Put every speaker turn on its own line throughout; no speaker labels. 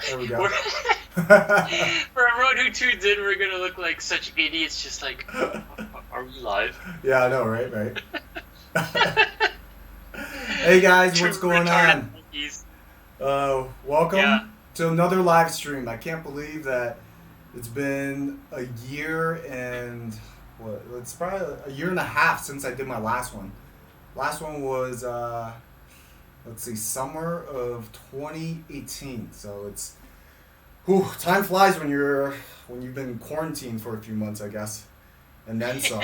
There we go.
We're, for everyone who tunes in, we're gonna look like such idiots. Just like, are we live?
Yeah, I know, right? Right. Hey guys, what's
True
going
retarded
on?
monkeys. Yeah,
Welcome to another live stream. I can't believe that it's been a year and what? It's probably a year and a half since I did my last one. Last one was let's see, summer of 2018. So it's time flies when you've been quarantined for a few months, I guess, and then some.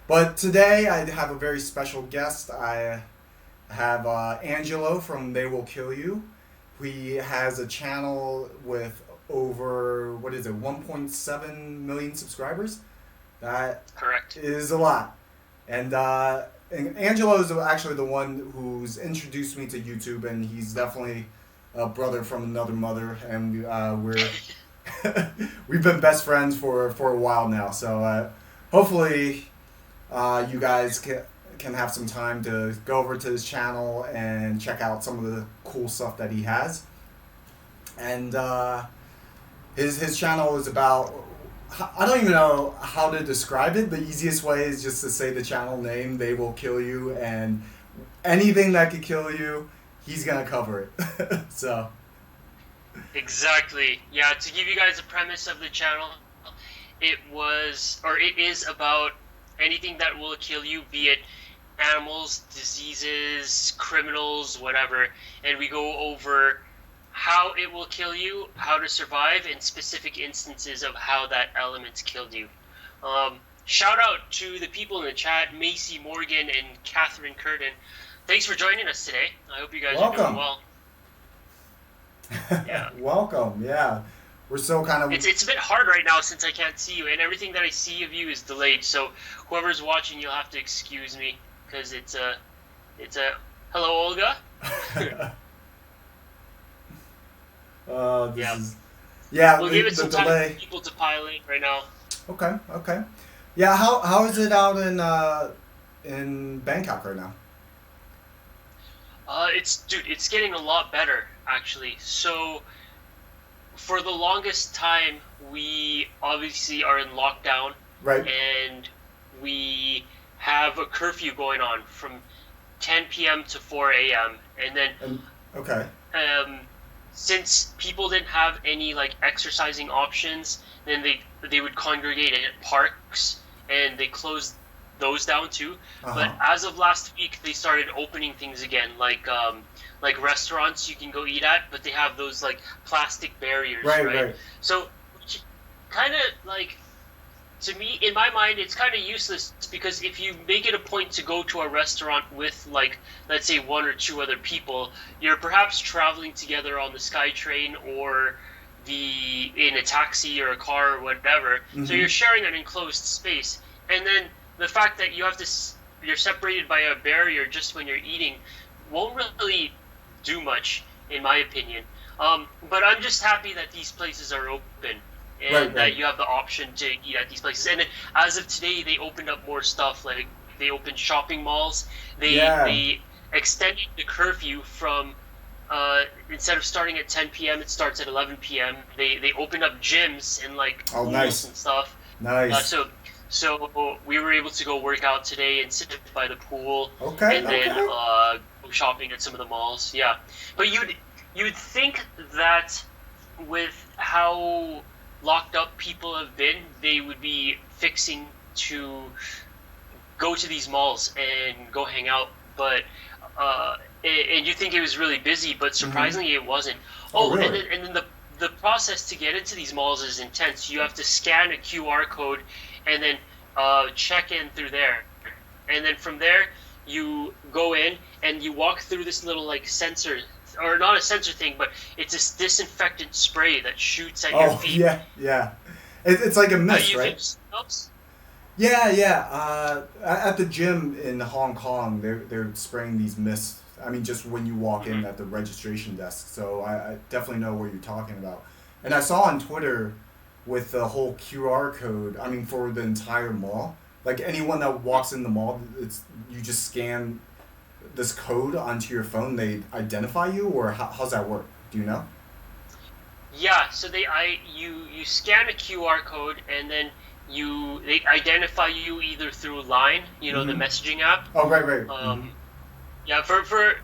But today I have a very special guest. I have Angelo from They Will Kill You. He has a channel with over, what is it, 1.7 million subscribers. That
correct.
is a lot. And Angelo is actually the one who's introduced me to YouTube, and he's definitely a brother from another mother, and we've been best friends for a while now. So hopefully you guys can have some time to go over to his channel and check out some of the cool stuff that he has. And his channel is about, I don't even know how to describe it. The easiest way is just to say the channel name. They Will Kill You, and anything that could kill you, he's gonna cover it. So
Exactly. Yeah. To give you guys a premise of the channel, it is about anything that will kill you, be it animals, diseases, criminals, whatever, and we go over how it will kill you, how to survive, and specific instances of how that element killed you. Shout out to the people in the chat, Macy Morgan and Catherine Curtin. Thanks for joining us today. I hope you guys are doing
welcome.
well. Yeah.
Welcome. Yeah, we're so kind of
It's a bit hard right now since I can't see you, and everything that I see of you is delayed. So whoever's watching, you'll have to excuse me because it's a hello, Olga.
this
Yeah,
is yeah
we'll give it
the
some time for
delay.
people to pile in right now.
Okay, okay. Yeah, how is it out in Bangkok right now?
It's getting a lot better actually. So for the longest time, we obviously are in lockdown,
Right.
and we have a curfew going on from 10 p.m. to 4 a.m. And then
And okay.
um, since people didn't have any like exercising options, then they would congregate at parks, and they closed those down too.
Uh
But
huh.
as of last week, they started opening things again, like restaurants you can go eat at, but they have those like plastic barriers,
Right.
right?
Right.
So kind of like, to me, in my mind, it's kind of useless because if you make it a point to go to a restaurant with, like, let's say one or two other people, you're perhaps traveling together on the SkyTrain or in a taxi or a car or whatever. So
Mm-hmm.
you're sharing an enclosed space, and then the fact that you're separated by a barrier just when you're eating won't really do much, in my opinion. But I'm just happy that these places are open
Right.
and
Right.
that you have the option to eat at these places. And then, as of today, they opened up more stuff. Like they opened shopping malls.
Yeah.
They extended the curfew from instead of starting at 10 p.m., it starts at 11 p.m. They opened up gyms and like
Oh,
pools
nice.
and stuff. Uh,
Nice.
so so we were able to go work out today and sit by the pool,
Okay.
and then
Okay.
go shopping at some of the malls. Yeah, but you'd think that with how locked up people have been, they would be fixing to go to these malls and go hang out. But and you think it was really busy, but
Mm-hmm.
surprisingly, it wasn't.
Oh,
Oh,
really?
and then the process to get into these malls is intense. You have to scan a QR code and then check in through there, and then from there you go in and you walk through this little like sensor, or not a sensor thing, but it's this disinfectant spray that shoots at your
Oh,
feet.
yeah. Yeah. It's like a mist,
You've
right?
used those?
Yeah. Yeah. At the gym in Hong Kong, they're spraying these mists. I mean, just when you walk in
Hmm.
at the registration desk. So I definitely know what you're talking about. And I saw on Twitter with the whole QR code. I mean, for the entire mall. Like anyone that walks in the mall, it's you just scan this code onto your phone. They identify you, or how's that work? Do you know?
Yeah, so you scan a QR code, and then they identify you either through Line, the
Mm-hmm.
messaging app.
Oh, right, right. Mm-hmm.
Um, yeah, for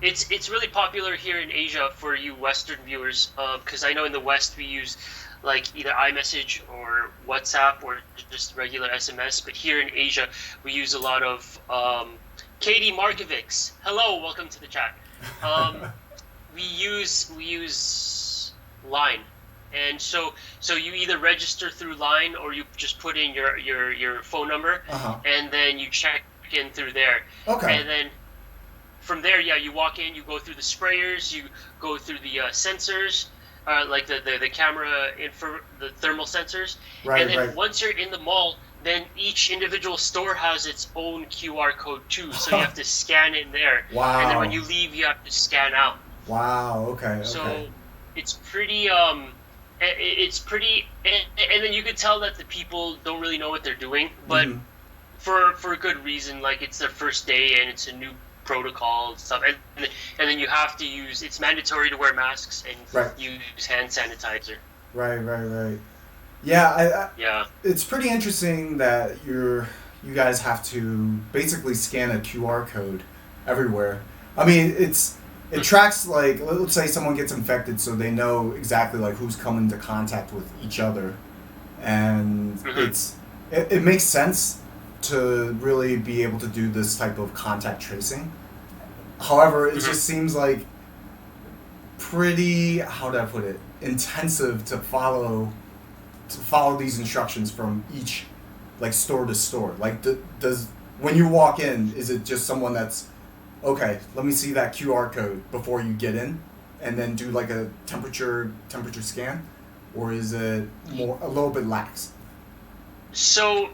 it's really popular here in Asia for you Western viewers, because I know in the West we use like either iMessage or WhatsApp or just regular SMS, but here in Asia we use a lot of Katie Markovics. Hello, welcome to the chat. Um, we use Line, and so you either register through Line or you just put in your phone number,
Uh-huh.
and then you check in through there,
Okay.
and then from there, yeah, you walk in, you go through the sprayers, you go through the sensors, like the camera the thermal sensors, and
Right,
then
right.
once you're in the mall, then each individual store has its own QR code too, so you have to scan in there, and then when
Wow.
you leave, you have to scan out.
Wow. Okay, okay.
So it's pretty it's pretty, and then you could tell that the people don't really know what they're doing, but
Mm-hmm.
for a good reason. Like it's their first day and it's a new protocol and stuff, and then you have to use. It's mandatory to wear masks and
Right.
use hand sanitizer.
Right, right, right. Yeah,
Yeah.
it's pretty interesting that you guys have to basically scan a QR code everywhere. I mean, it tracks like let's say someone gets infected, so they know exactly like who's come into contact with each other, and
Hmm.
it makes sense to really be able to do this type of contact tracing. However, it
Hmm.
just seems like pretty how do I put it intensive to follow these instructions from each like store to store. Like does when you walk in, is it just someone that's okay? Let me see that QR code before you get in, and then do like a temperature scan, or is it more a little bit lax?
So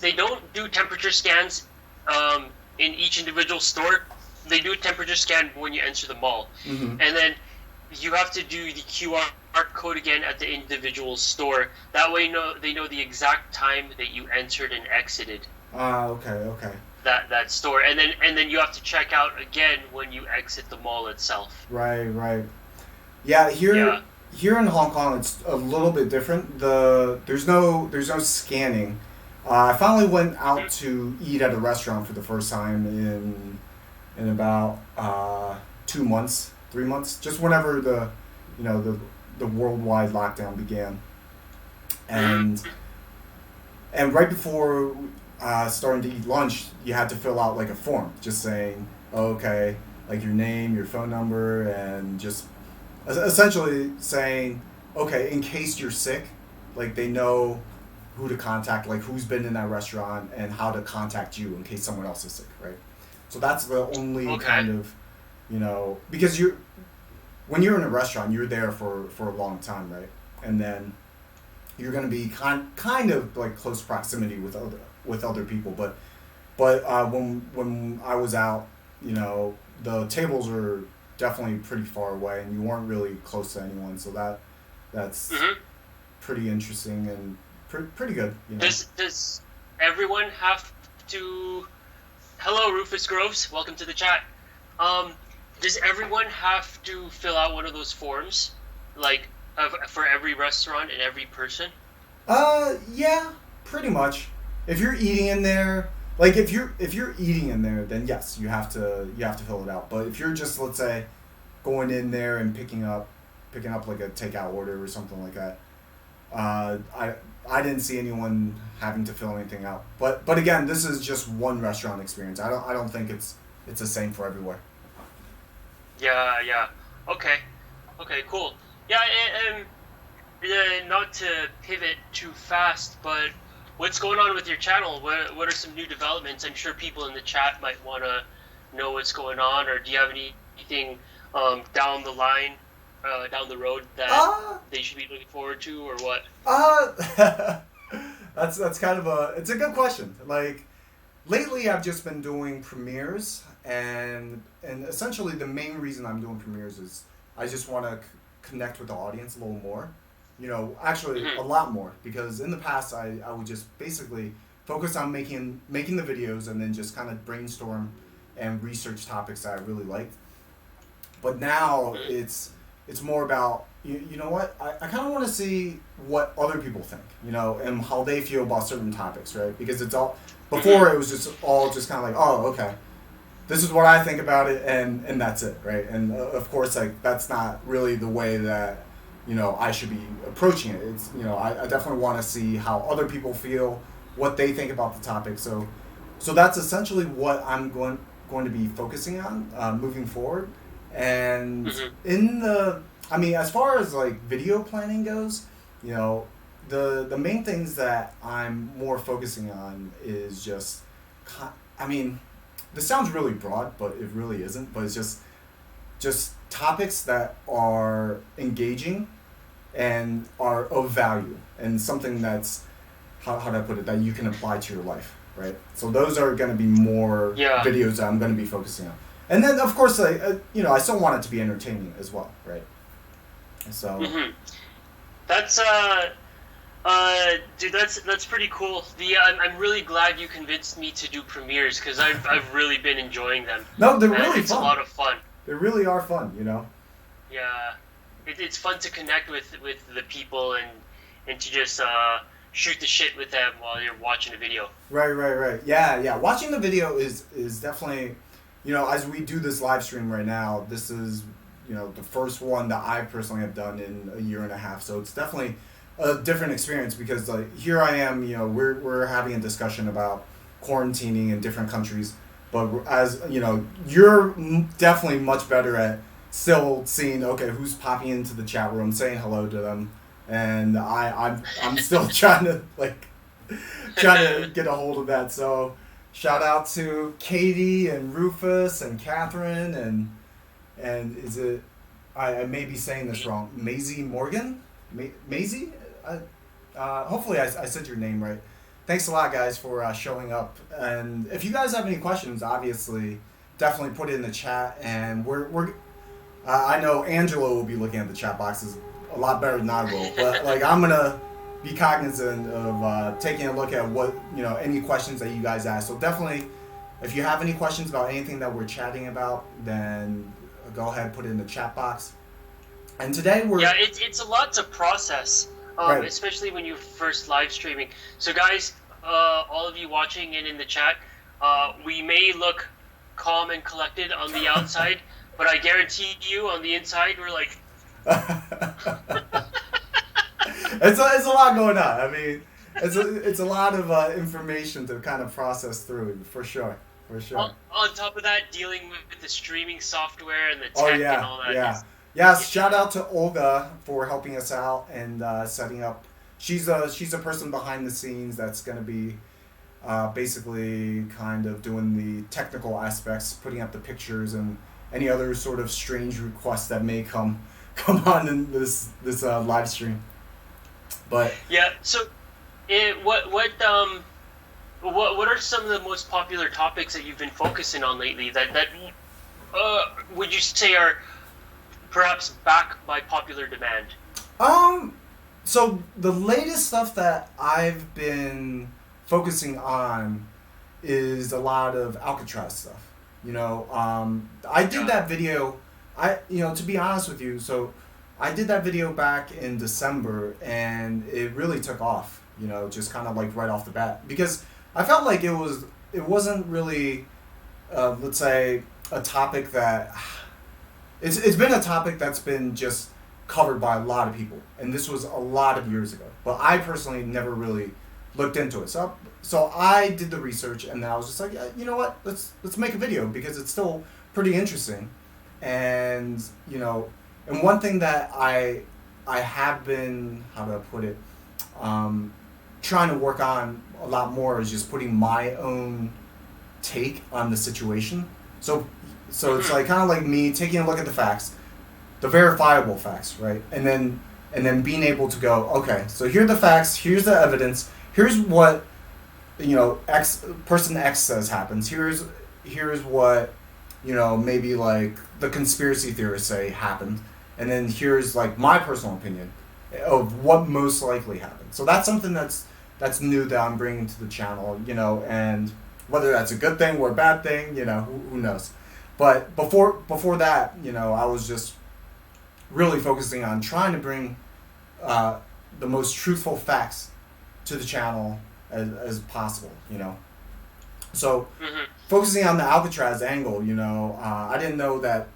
they don't do temperature scans in each individual store. They do a temperature scan when you enter the mall,
Mm-hmm.
and then you have to do the QR code again at the individual store. That way, they know the exact time that you entered and exited
Ah, okay, okay.
that store, and then you have to check out again when you exit the mall itself.
Right, right. Yeah,
Yeah.
here in Hong Kong, it's a little bit different. There's no scanning. I finally went out to eat at a restaurant for the first time in about 2 months, 3 months, just whenever you know the the worldwide lockdown began, and
Mhm.
right before starting to eat lunch, you had to fill out like a form, just saying, oh, okay, like your name, your phone number, and just essentially saying, okay, in case you're sick, like they know who to contact, like who's been in that restaurant and how to contact you in case someone else is sick, right? So that's the only
Okay.
kind of, because when you're in a restaurant, you're there for a long time, right? And then you're going to be kind of like close proximity with other people, but when I was out, the tables were definitely pretty far away, and you weren't really close to anyone. So that's
Hmm.
pretty interesting and pretty good,
Does everyone have to? Hello, Rufus Groves. Welcome to the chat. Um, does everyone have to fill out one of those forms, like for every restaurant and every person?
Yeah, pretty much. If you're eating in there, like if you're eating in there, then yes, you have to fill it out. But if you're just, let's say, going in there and picking up like a takeout order or something like that, I didn't see anyone having to fill anything out. But again, this is just one restaurant experience. I don't think it's the same for everywhere.
Yeah, yeah. Okay, okay, cool. Yeah, not to pivot too fast, but what's going on with your channel? What are some new developments? I'm sure people in the chat might want to know what's going on, or do you have anything down the line, down the road that
Uh
they should be looking forward to, or what?
uh that's kind of it's a good question. Like lately I've just been doing premieres, and essentially the main reason I'm doing premieres is I just want to connect with the audience a little more. Actually
Hmm.
a lot more, because in the past I would just basically focus on making the videos and then just kind of brainstorm and research topics that I really liked. But now
Hmm.
it's more about you know what I kind of want to see what other people think, and how they feel about certain topics, right? Because it's all before it was just all just kind of like, oh, okay, this is what I think about it, and that's it, right? And of course, like that's not really the way that I should be approaching it. It's I definitely want to see how other people feel, what they think about the topic. So that's essentially what I'm going to be focusing on moving forward. And I mean, as far as like video planning goes, the main things that I'm more focusing on is just, I mean, this sounds really broad, but it really isn't. But it's just topics that are engaging and are of value and something that's how do I put it, that you can apply to your life, right? So those are going to be more videos that I'm going to be focusing on. And then of course, I still want it to be entertaining as well, right? So
that's dude, that's pretty cool. I'm really glad you convinced me to do premieres because I've really been enjoying them.
No, they're really
it's
fun.
A lot of fun.
They really are fun,
Yeah, it's fun to connect with the people and to just shoot the shit with them while you're watching a video.
Right. Yeah. Watching the video is definitely, as we do this live stream right now, this is the first one that I personally have done in a year and a half. So it's definitely a different experience because like here I am, we're having a discussion about quarantining in different countries, but as you're definitely much better at still seeing who's popping into the chat room, saying hello to them, and I'm still trying to get a hold of that. So shout out to Katie and Rufus and Catherine and is it I may be saying this wrong, Maisie Morgan, Maisie. Hopefully I said your name right. Thanks a lot, guys, for showing up. And if you guys have any questions, obviously, definitely put it in the chat. And I know Angelo will be looking at the chat boxes a lot better than I will. But like I'm gonna be cognizant of taking a look at what any questions that you guys ask. So definitely, if you have any questions about anything that we're chatting about, then go ahead and put it in the chat box. And today
it's a lot to process.
Right.
Especially when you're first live streaming. So guys, all of you watching and in the chat, we may look calm and collected on the outside, but I guarantee you on the inside we're like...
it's a lot going on. I mean, it's a lot of information to kind of process through, for sure.
On top of that, dealing with the streaming software and the tech and all that.
Yeah. Yes, shout out to Olga for helping us out and setting up. She's a person behind the scenes that's going to be basically kind of doing the technical aspects, putting up the pictures and any other sort of strange requests that may come on in this live stream. But
yeah, so what are some of the most popular topics that you've been focusing on lately that would you say are perhaps back by popular demand?
So the latest stuff that I've been focusing on is a lot of Alcatraz stuff. I did that video. To be honest with you, so I did that video back in December, and it really took off. Just kind of like right off the bat, because I felt like it wasn't really, let's say, a topic that. It's been a topic that's been just covered by a lot of people, and this was a lot of years ago. But I personally never really looked into it. So I did the research, and then I was just like, yeah, you know what? Let's make a video because it's still pretty interesting. And and one thing that I have been, how do I put it, trying to work on a lot more is just putting my own take on the situation. So it's like kind of like me taking a look at the facts, the verifiable facts, right? And then being able to go, okay, so here are the facts, here's the evidence, here's what person X says happens. Here's what maybe like the conspiracy theorists say happened, and then here's like my personal opinion of what most likely happened. So that's something that's new that I'm bringing to the channel, and whether that's a good thing or a bad thing, who knows. But before that, I was just really focusing on trying to bring the most truthful facts to the channel as possible. So
Hmm.
focusing on the Alcatraz angle, I didn't know that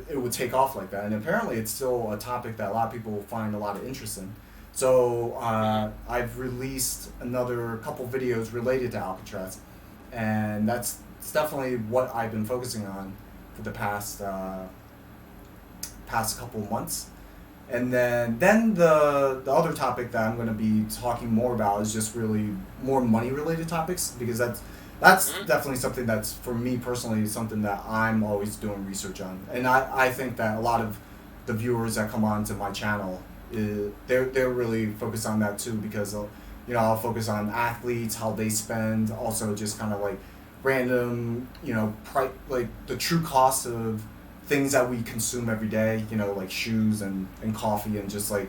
it would take off like that, and apparently it's still a topic that a lot of people find a lot of interest in. So I've released another couple videos related to Alcatraz, and that's definitely what I've been focusing on for the past couple months. And then the other topic that I'm going to be talking more about is just really more money related topics, because that's
Hmm.
definitely something that's, for me personally, something that I'm always doing research on. And I think that a lot of the viewers that come on to my channel, they're really focused on that too, because I'll focus on athletes, how they spend, also just kind of like random, like the true cost of things that we consume every day, like shoes and coffee, and just like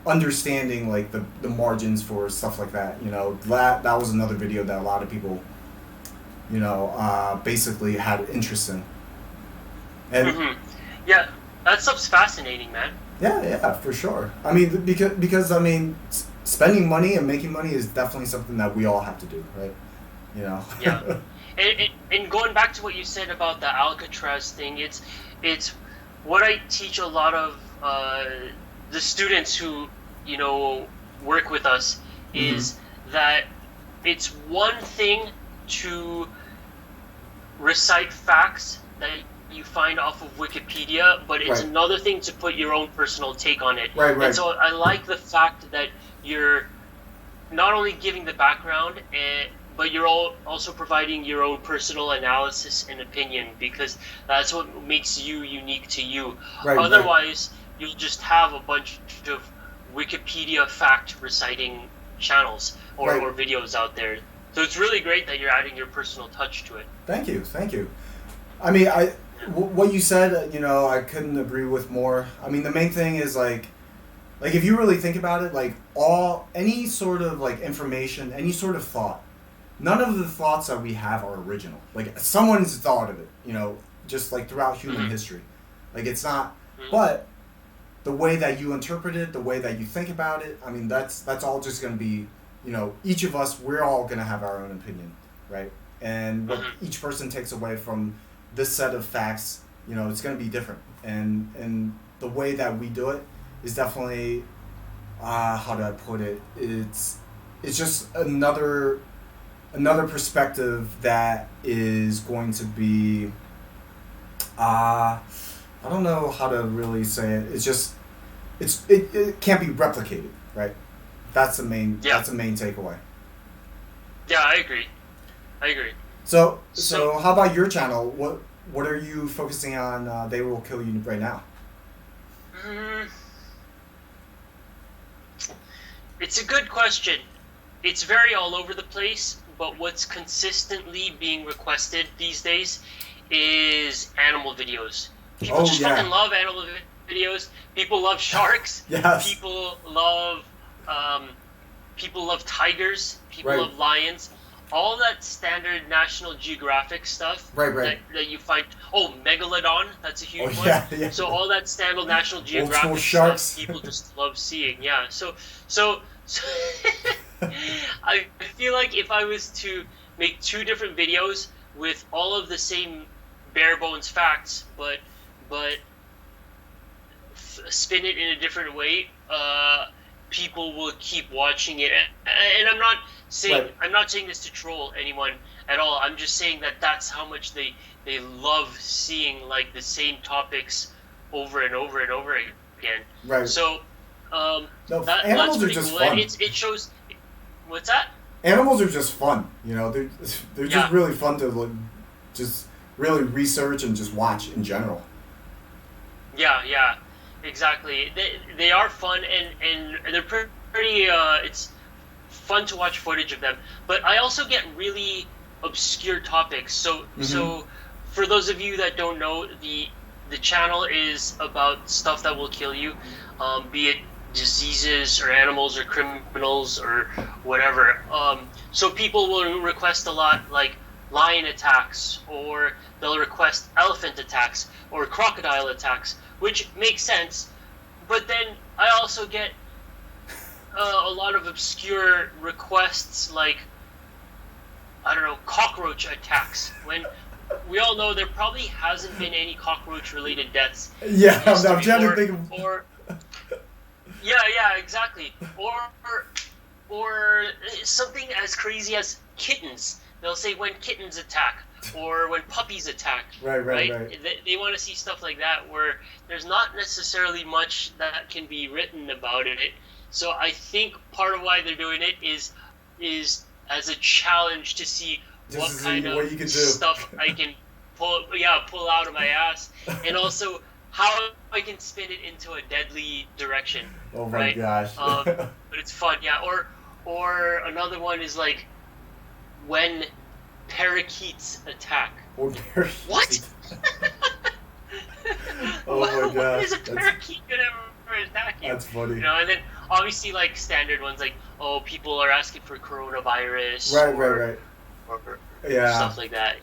understanding like the margins for stuff like that. That was another video that a lot of people, basically had interest in. And
Hmm. Yeah, that stuff's fascinating, man.
yeah, for sure. I mean, because I mean, spending money and making money is definitely something that we all have to do, right? You know.
Yeah. And going back to what you said about the Alcatraz thing, it's what I teach a lot of the students who work with us
Hmm.
is that it's one thing to recite facts that you find off of Wikipedia, but it's
Right.
another thing to put your own personal take on it.
Right.
And
Right.
so I like the fact that you're not only giving the background, but you're also providing your own personal analysis and opinion, because that's what makes you unique to you.
Right. Right.
Otherwise, you'll just have a bunch of Wikipedia fact reciting channels
Right.
or videos out there. So it's really great that you're adding your personal touch to it.
Thank you. Thank you. I mean, what you said, I couldn't agree with more. I mean, the main thing is like if you really think about it, like any sort of like information, any sort of thought, none of the thoughts that we have are original. Like someone's thought of it, just like throughout human
Hmm.
history. Like it's not,
Hmm.
but the way that you interpret it, the way that you think about it, I mean, that's all just going to be, each of us, we're all going to have our own opinion, right? And what
Hmm.
each person takes away from this set of facts, it's going to be different. And the way that we do it is definitely, how do I put it? It's just another perspective that is going to be, I don't know how to really say it. It's just it can't be replicated, right? That's the main
Yeah.
takeaway.
Yeah, I agree. I agree.
So how about your channel? What are you focusing on? They Will Kill You right now.
Mm, it's a good question. It's very all over the place, but what's consistently being requested these days is animal videos. People
Oh
just
yeah,
fucking love animal videos. People love sharks.
yes,
People love um, people love tigers. People
right,
love lions. All that standard National Geographic stuff
right.
that you find. Oh, megalodon. That's a
Oh
huge one.
yeah, yeah.
So all that standard National
Old school
Geographic
sharks.
stuff, people just love seeing. Yeah. So I feel like if I was to make two different videos with all of the same bare bones facts, but spin it in a different way, people will keep watching it. And
Right.
I'm not saying this to troll anyone at all. I'm just saying that that's how much they love seeing like the same topics over and over and over again.
Right.
So
No,
that's
animals are
pretty
just
cool.
fun.
And it shows. What's that?
Animals are just fun. They're just
Yeah.
really fun to just really research and just watch in general.
Yeah, exactly. They are fun and they're pretty. It's fun to watch footage of them. But I also get really obscure topics.
Hmm.
So for those of you that don't know, the channel is about stuff that will kill you, be it diseases or animals or criminals or whatever. So people will request a lot like lion attacks, or they'll request elephant attacks or crocodile attacks, which makes sense. but then I also get a lot of obscure requests like, I don't know, cockroach attacks. When we all know there probably hasn't been any cockroach-related deaths.
Yeah, I'm trying to think of...
Yeah, exactly. Or something as crazy as kittens. They'll say when kittens attack, or when puppies attack.
Right.
They want to see stuff like that where there's not necessarily much that can be written about it. So I think part of why they're doing it is as a challenge to see what kind of stuff I can pull out of my ass, and also how I can spin it into a deadly direction.
Oh my gosh!
But it's fun, yeah. Or another one is like when parakeets attack.
What? Oh my gosh!
What is a parakeet gonna attack you?
That's funny.
You know, and then obviously like standard ones like, oh, people are asking for coronavirus.
Right.
Or
Yeah.
stuff like that.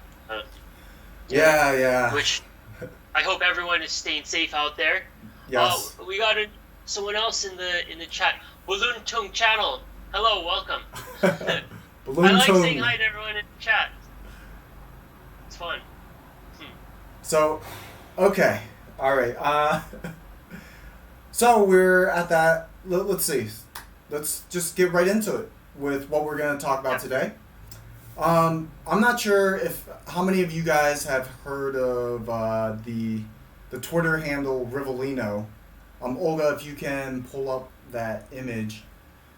Yeah.
Which I hope everyone is staying safe out there.
Yes.
We got someone else in the chat. Balloon Tung Channel. Hello, welcome.
Balloon
I like
Tung.
saying hi to everyone in the chat. It's fun.
So, okay, all right. So we're at that. Let's see. Let's just get right into it with what we're going to talk about today. I'm not sure how many of you guys have heard of the Twitter handle Rivellino. Olga, if you can pull up that image.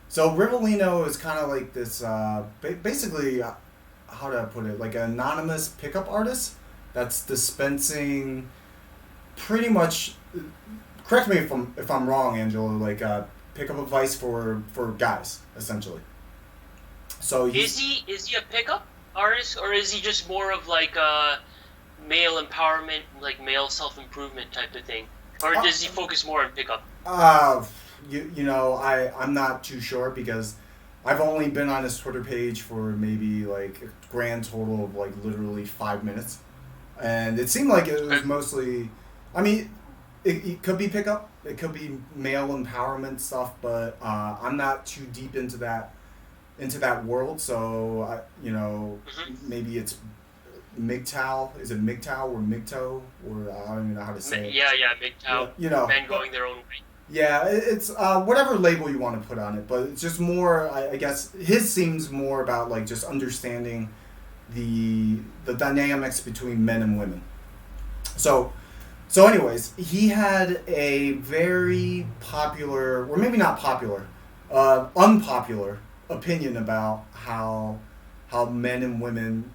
So Rivellino is kind of like this, basically, how do I put it? Like an anonymous pickup artist that's dispensing pretty much. Correct me if I'm wrong, Angelo. Like pickup advice for guys, essentially. So
is he a pickup artist, or is he just more of like a male empowerment, like male self-improvement type of thing, or does he focus more on pickup?
I'm not too sure because I've only been on his Twitter page for maybe like a grand total of like literally 5 minutes, and it seemed like it was mostly. I mean, it could be pickup, it could be male empowerment stuff, but I'm not too deep into that world, so maybe it's MGTOW. Is it MGTOW or MGTOW, or I don't even know how to say it.
Yeah, MGTOW. Men going their own way.
Yeah, it's whatever label you want to put on it, but it's just more. I guess his seems more about like just understanding the dynamics between men and women. So anyways, he had a very popular, or maybe not popular, unpopular opinion about how men and women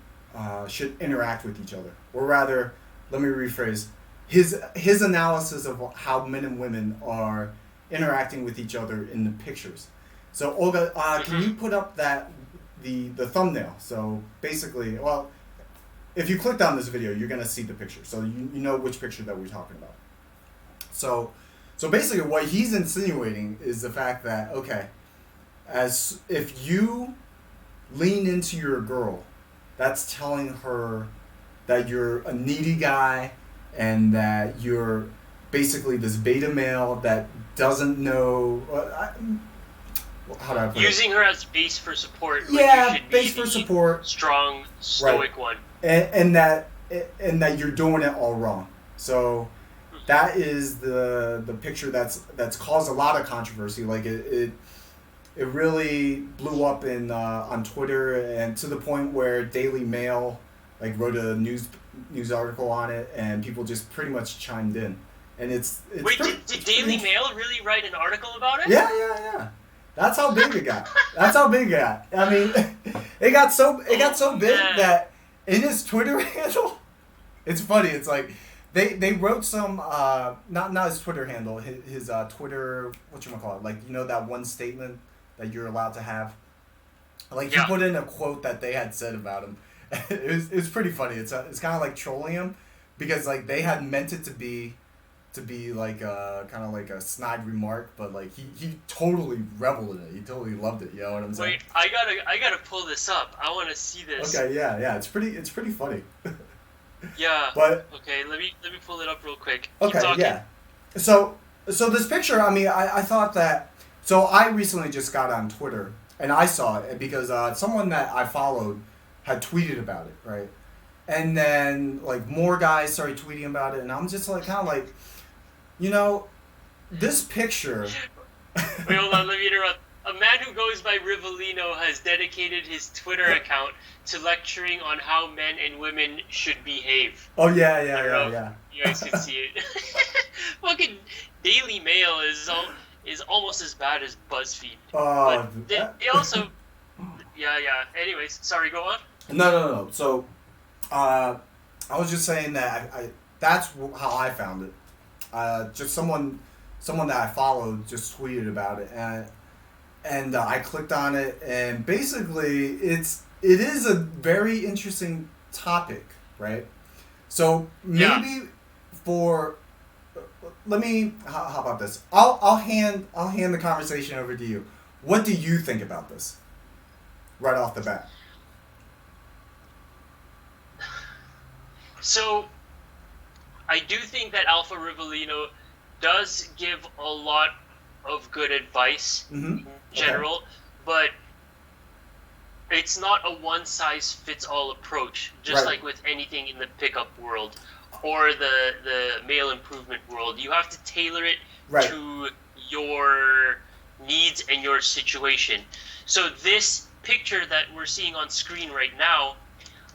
should interact with each other, or rather, let me rephrase. His analysis of how men and women are interacting with each other in the pictures. So Olga, can you put up the thumbnail? So basically, well, if you clicked on this video, you're gonna see the picture, so you know which picture that we're talking about. So basically, what he's insinuating is the fact that as if you lean into your girl, that's telling her that you're a needy guy, and that you're basically this beta male that doesn't know. How do I put it?
Using her as base for support.
Yeah, base for support.
Strong, stoic one.
And that you're doing it all wrong. So that is the picture that's caused a lot of controversy. Like it really blew up on Twitter, and to the point where Daily Mail like wrote a news article on it, and people just pretty much chimed in. And it's
wait, did Daily Mail really write an article about it?
Yeah. That's how big it got. I mean, it got so big that in his Twitter handle, it's funny. It's like they wrote some not his Twitter handle, his Twitter, whatchamacallit, like that one statement that you're allowed to have. Like he put in a quote that they had said about him. It was pretty funny. It's kind of like trolling him, because like they had meant it to be like kind of like a snide remark, but like he totally reveled in it. He totally loved it. You know what I'm saying?
Wait, I gotta pull this up. I want to see this.
Okay, yeah. It's pretty funny.
Yeah.
But
okay, let me pull it up real quick.
Keep talking. Yeah. So So this picture, I mean, I thought that. So I recently just got on Twitter and I saw it because someone that I followed had tweeted about it, right? And then like more guys started tweeting about it, and I'm just like kind of like, you know, this picture.
Wait, hold on, let me interrupt. A man who goes by Rivellino has dedicated his Twitter account to lecturing on how men and women should behave.
Oh yeah.
You guys can see it. Fucking Daily Mail is almost as bad as BuzzFeed. But they also, yeah. Anyways, sorry, go on.
No. So, I was just saying that I that's how I found it. Just someone that I followed just tweeted about it, and I clicked on it, and basically it is a very interesting topic, right? So maybe for let me how about this? I'll hand the conversation over to you. What do you think about this? Right off the bat.
So, I do think that Alpha Rivellino does give a lot of good advice in general, but it's not a one-size-fits-all approach, just like with anything in the pickup world or the male improvement world. You have to tailor it to your needs and your situation. So this picture that we're seeing on screen right now,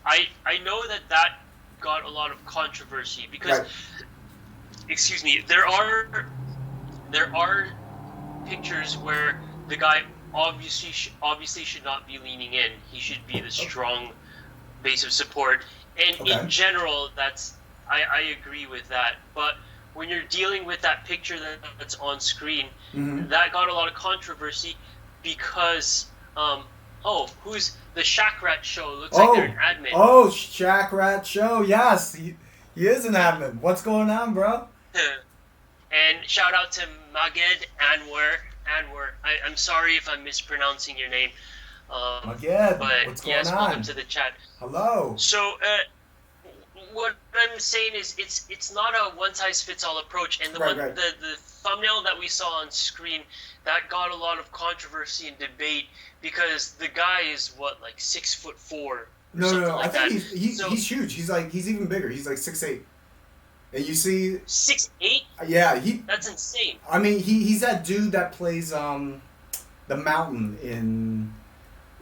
I know that got a lot of controversy because, excuse me, there are pictures where the guy obviously should not be leaning in. He should be the strong base of support. And in general, I agree with that. But when you're dealing with that picture that's on screen, that got a lot of controversy because, who's the Shaq Rat Show? Looks like they're an admin.
Oh, Shaq Rat Show, yes. He is an admin. What's going on, bro?
And shout out to Maged Anwar. I'm sorry if I'm mispronouncing your name.
Maged,
but
what's going
yes,
on?
welcome to the chat.
Hello.
So, what I'm saying is, it's not a one-size-fits-all approach, and the thumbnail that we saw on screen that got a lot of controversy and debate because the guy is like 6'4".
No. I think he's huge. He's even bigger. He's like 6'8". And you see
6'8"?
Yeah,
that's insane.
I mean, he's that dude that plays the Mountain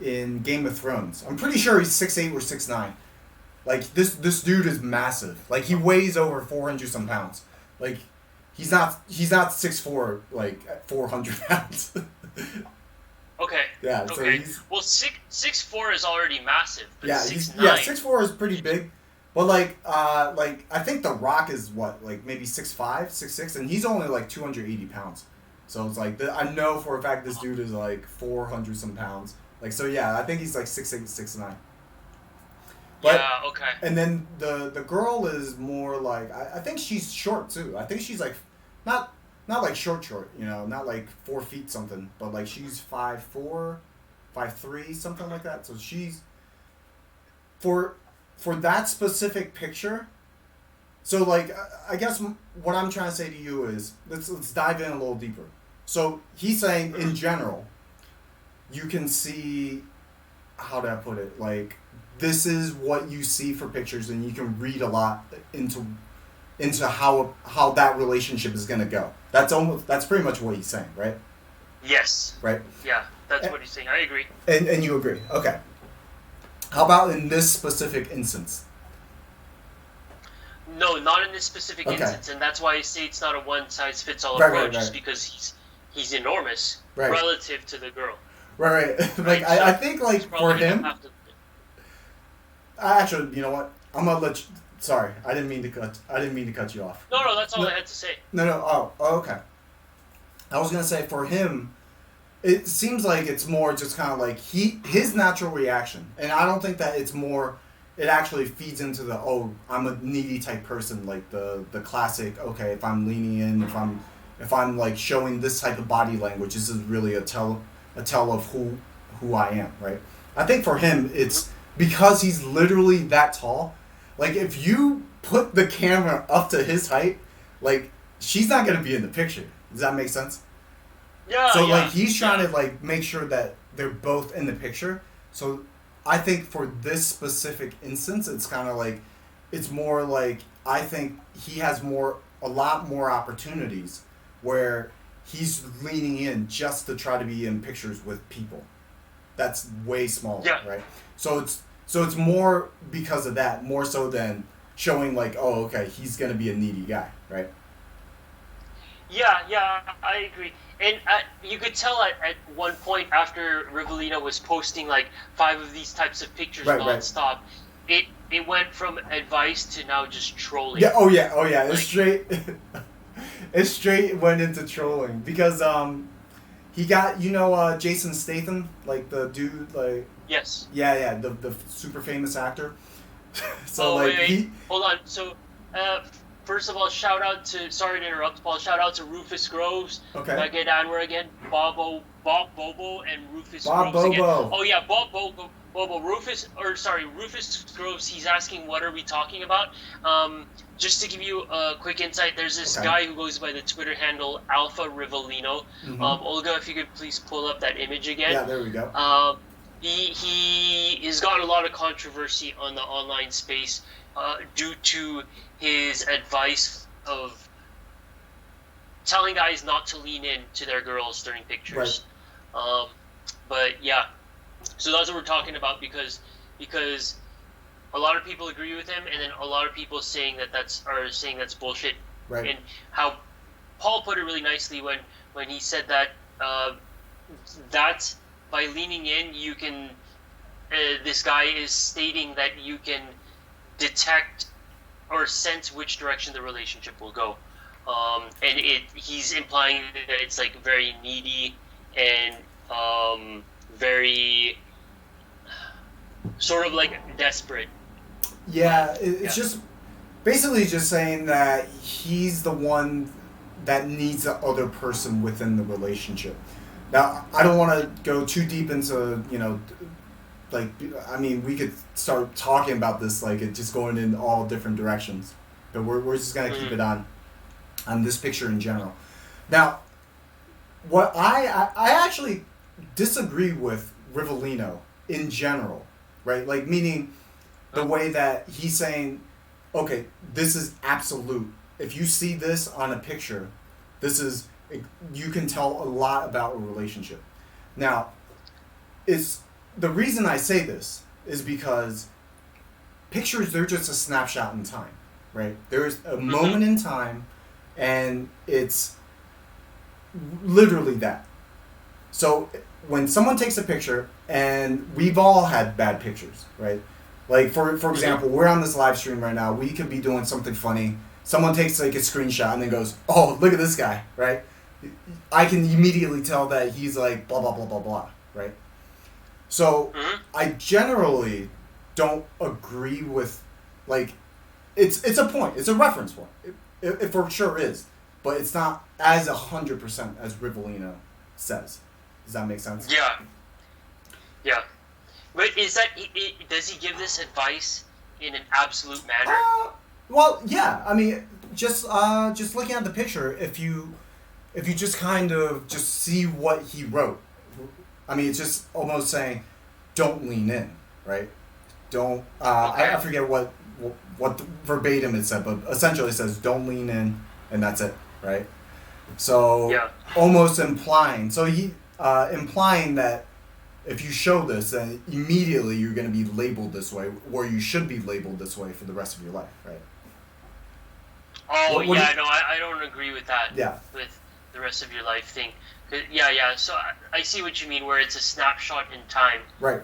in Game of Thrones. I'm pretty sure he's 6'8" or 6'9". Like this dude is massive. Like he weighs over 400 some pounds. Like he's not 6'4", like 400 pounds.
Okay.
Yeah.
Okay.
So
well, 6'4" is already massive. But
yeah.
6'9".
6'4" is pretty big. But like I think The Rock is what, like maybe 6'5", 6'6", and he's only like 280 pounds. So it's like I know for a fact this dude is like 400 some pounds. Like so yeah, I think he's like 6'8", 6'9". But,
yeah. Okay.
And then the girl is more like I think she's short too. I think she's like not like short, you know, not like 4 feet something, but like she's 5'4", 5'3", something like that. So she's for that specific picture. So like I guess what I'm trying to say to you is let's dive in a little deeper. So he's saying in general, you can see, how do I put it, like this is what you see for pictures, and you can read a lot into how that relationship is gonna go. That's pretty much what he's saying, right?
Yes.
Right.
Yeah, that's what he's saying. I agree.
And you agree? Okay. How about in this specific instance?
No, not in this specific instance, and that's why I say it's not a one-size-fits-all approach, just because he's enormous relative to the girl.
Right. Like
so
I think like for him. Actually, you know what? I'm gonna let you. Sorry, I didn't mean to cut you off.
No, that's all I had to say.
No. Oh, okay. I was gonna say for him, it seems like it's more just kind of like his natural reaction, and I don't think that it's more. It actually feeds into the I'm a needy type person, like the classic. Okay, if I'm leaning in, if I'm like showing this type of body language, this is really a tell of who I am, right? I think for him, it's because he's literally that tall. Like if you put the camera up to his height, like she's not gonna be in the picture. Does that make sense?
Yeah,
So
yeah,
like he's trying
yeah.
to like make sure that they're both in the picture. So I think for this specific instance, it's kind of like it's more like I think he has a lot more opportunities where he's leaning in just to try to be in pictures with people. That's way smaller,
Yeah.
right? So it's more because of that, more so than showing like, oh, okay, he's gonna be a needy guy, right?
Yeah, yeah, I agree. And you could tell at one point after Rivellino was posting like 5 of these types of pictures
Right, right.
nonstop, it went from advice to now just trolling.
Yeah. Oh yeah. Oh yeah. It's
Like,
straight. It straight went into trolling because he got Jason Statham, like the dude, like
yes.
yeah, the super famous actor. So
Oh,
like
wait,
he
hold on. So, uh, first of all, shout out to, sorry to interrupt, Paul. Shout out to Rufus Groves,
okay.
Megan Anwar again, Bob Bobo, and Rufus
Bob
Groves again.
Bobo.
Oh yeah, Bobo, Rufus Groves. He's asking, what are we talking about? Just to give you a quick insight, there's this
Okay.
guy who goes by the Twitter handle Alpha Rivellino.
Mm-hmm.
Olga, if you could please pull up that image again.
Yeah, there we go.
He has gotten a lot of controversy on the online space due to his advice of telling guys not to lean in to their girls during pictures.
Right.
But yeah, so that's what we're talking about because a lot of people agree with him, and then a lot of people saying that's bullshit.
Right.
And how Paul put it really nicely when he said that that by leaning in, you can. This guy is stating that you can detect or sense which direction the relationship will go, and he's implying that it's like very needy and very sort of like desperate.
Yeah, it's
Yeah.
just basically just saying that he's the one that needs the other person within the relationship. Now, I don't want to go too deep into, like, I mean, we could start talking about this, like, it just going in all different directions. But we're just going to keep it on this picture in general. Now, what I actually disagree with Rivellino in general, right? Like, meaning the way that he's saying, okay, this is absolute. If you see this on a picture, you can tell a lot about a relationship. Now, the reason I say this is because pictures, they're just a snapshot in time, right? There's a moment in time, and it's literally that. So when someone takes a picture, and we've all had bad pictures, right? Like for example, we're on this live stream right now. We could be doing something funny. Someone takes like a screenshot and then goes, "Oh, look at this guy," right? I can immediately tell that he's like blah blah blah blah blah, right? So I generally don't agree with, like, it's a point. It's a reference point. It for sure is, but it's not as 100% as Rivellino says. Does that make sense?
Yeah. Yeah. But is that does he give this advice in an absolute manner?
Well, yeah. I mean, just looking at the picture, if you just kind of just see what he wrote, I mean, it's just almost saying, don't lean in, right? Don't. I forget what verbatim it said, but essentially it says, don't lean in, and that's it, right? So
Yeah.
almost implying. So he implying that if you show this, then immediately you're going to be labeled this way, or you should be labeled this way for the rest of your life, right?
Oh,
What do
yeah,
you-
no, I don't agree with that.
Yeah.
With the rest of your life thing. Yeah. So I see what you mean, where it's a snapshot in time.
Right.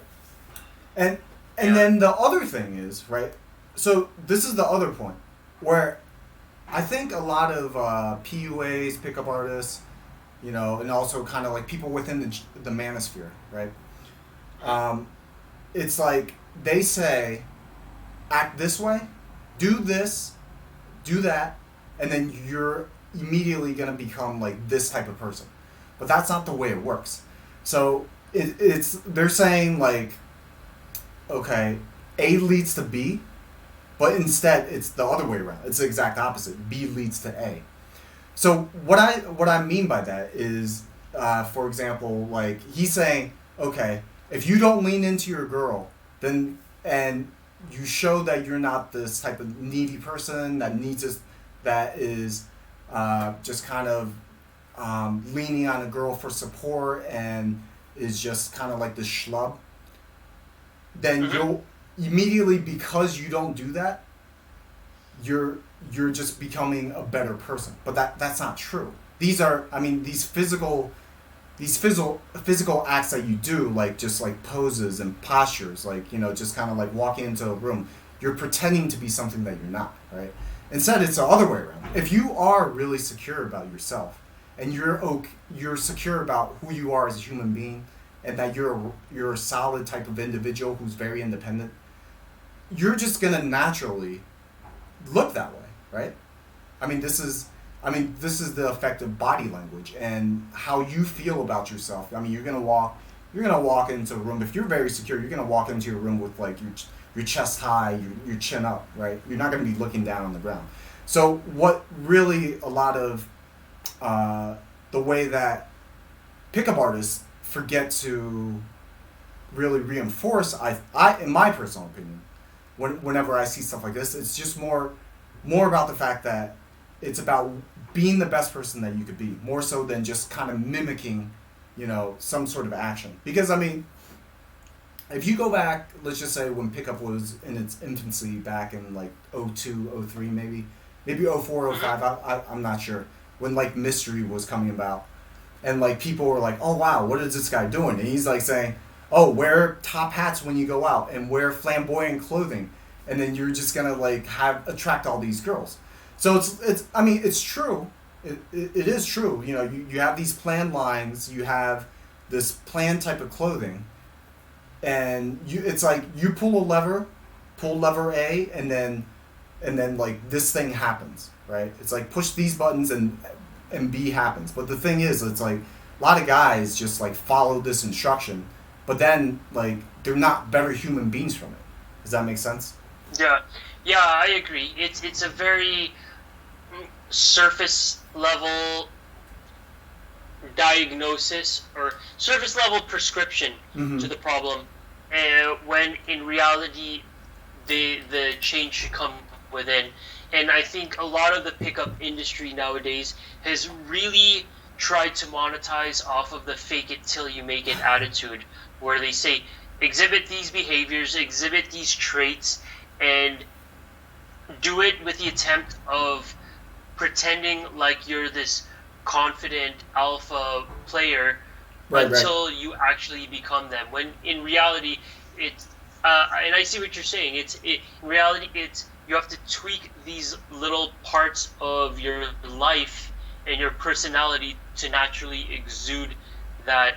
And
Yeah.
then the other thing is, right, so this is the other point, where I think a lot of PUAs, pickup artists, and also kind of like people within the manosphere, right? It's like they say, act this way, do this, do that, and then you're immediately going to become like this type of person. But that's not the way it works. So they're saying like, okay, A leads to B, but instead it's the other way around. It's the exact opposite. B leads to A. So what I mean by that is, for example, like he's saying, okay, if you don't lean into your girl, then and you show that you're not this type of needy person that needs this, that is just kind of leaning on a girl for support and is just kind of like the schlub, then
Mm-hmm.
you'll immediately, because you don't do that, you're just becoming a better person. But that's not true. These are, I mean, these physical acts that you do, like just like poses and postures, like, just kind of like walking into a room, you're pretending to be something that you're not, right? Instead, it's the other way around. If you are really secure about yourself, and you're secure about who you are as a human being, and that you're a solid type of individual who's very independent, you're just gonna naturally look that way, right? I mean, this is the effect of body language and how you feel about yourself. I mean, you're gonna walk into a room, if you're very secure. You're gonna walk into your room with like your chest high, your chin up, right? You're not gonna be looking down on the ground. So what really a lot of the way that pickup artists forget to really reinforce, I in my personal opinion, whenever I see stuff like this, it's just more about the fact that it's about being the best person that you could be, more so than just kind of mimicking, some sort of action. Because I mean, if you go back, let's just say when pickup was in its infancy back in like '02, '03, maybe '04, '05, I'm not sure, when like mystery was coming about, and like people were like, oh wow, what is this guy doing? And he's like saying, oh, wear top hats when you go out and wear flamboyant clothing, and then you're just gonna like attract all these girls. So it's I mean, it's true. It is true. You have these planned lines, you have this planned type of clothing, and it's like you pull lever A, and then like this thing happens, right? It's like push these buttons and B happens. But the thing is, it's like a lot of guys just like follow this instruction, but then like they're not better human beings from it. Does that make sense?
Yeah, yeah, I agree. It's a very surface level diagnosis or surface level prescription
Mm-hmm.
to the problem, when in reality the change should come within. And I think a lot of the pickup industry nowadays has really tried to monetize off of the fake it till you make it attitude, where they say exhibit these behaviors, exhibit these traits, and do it with the attempt of pretending like you're this confident alpha player
Right, right.
until you actually become them. When in reality, it's and I see what you're saying. In reality, it's you have to tweak these little parts of your life and your personality to naturally exude that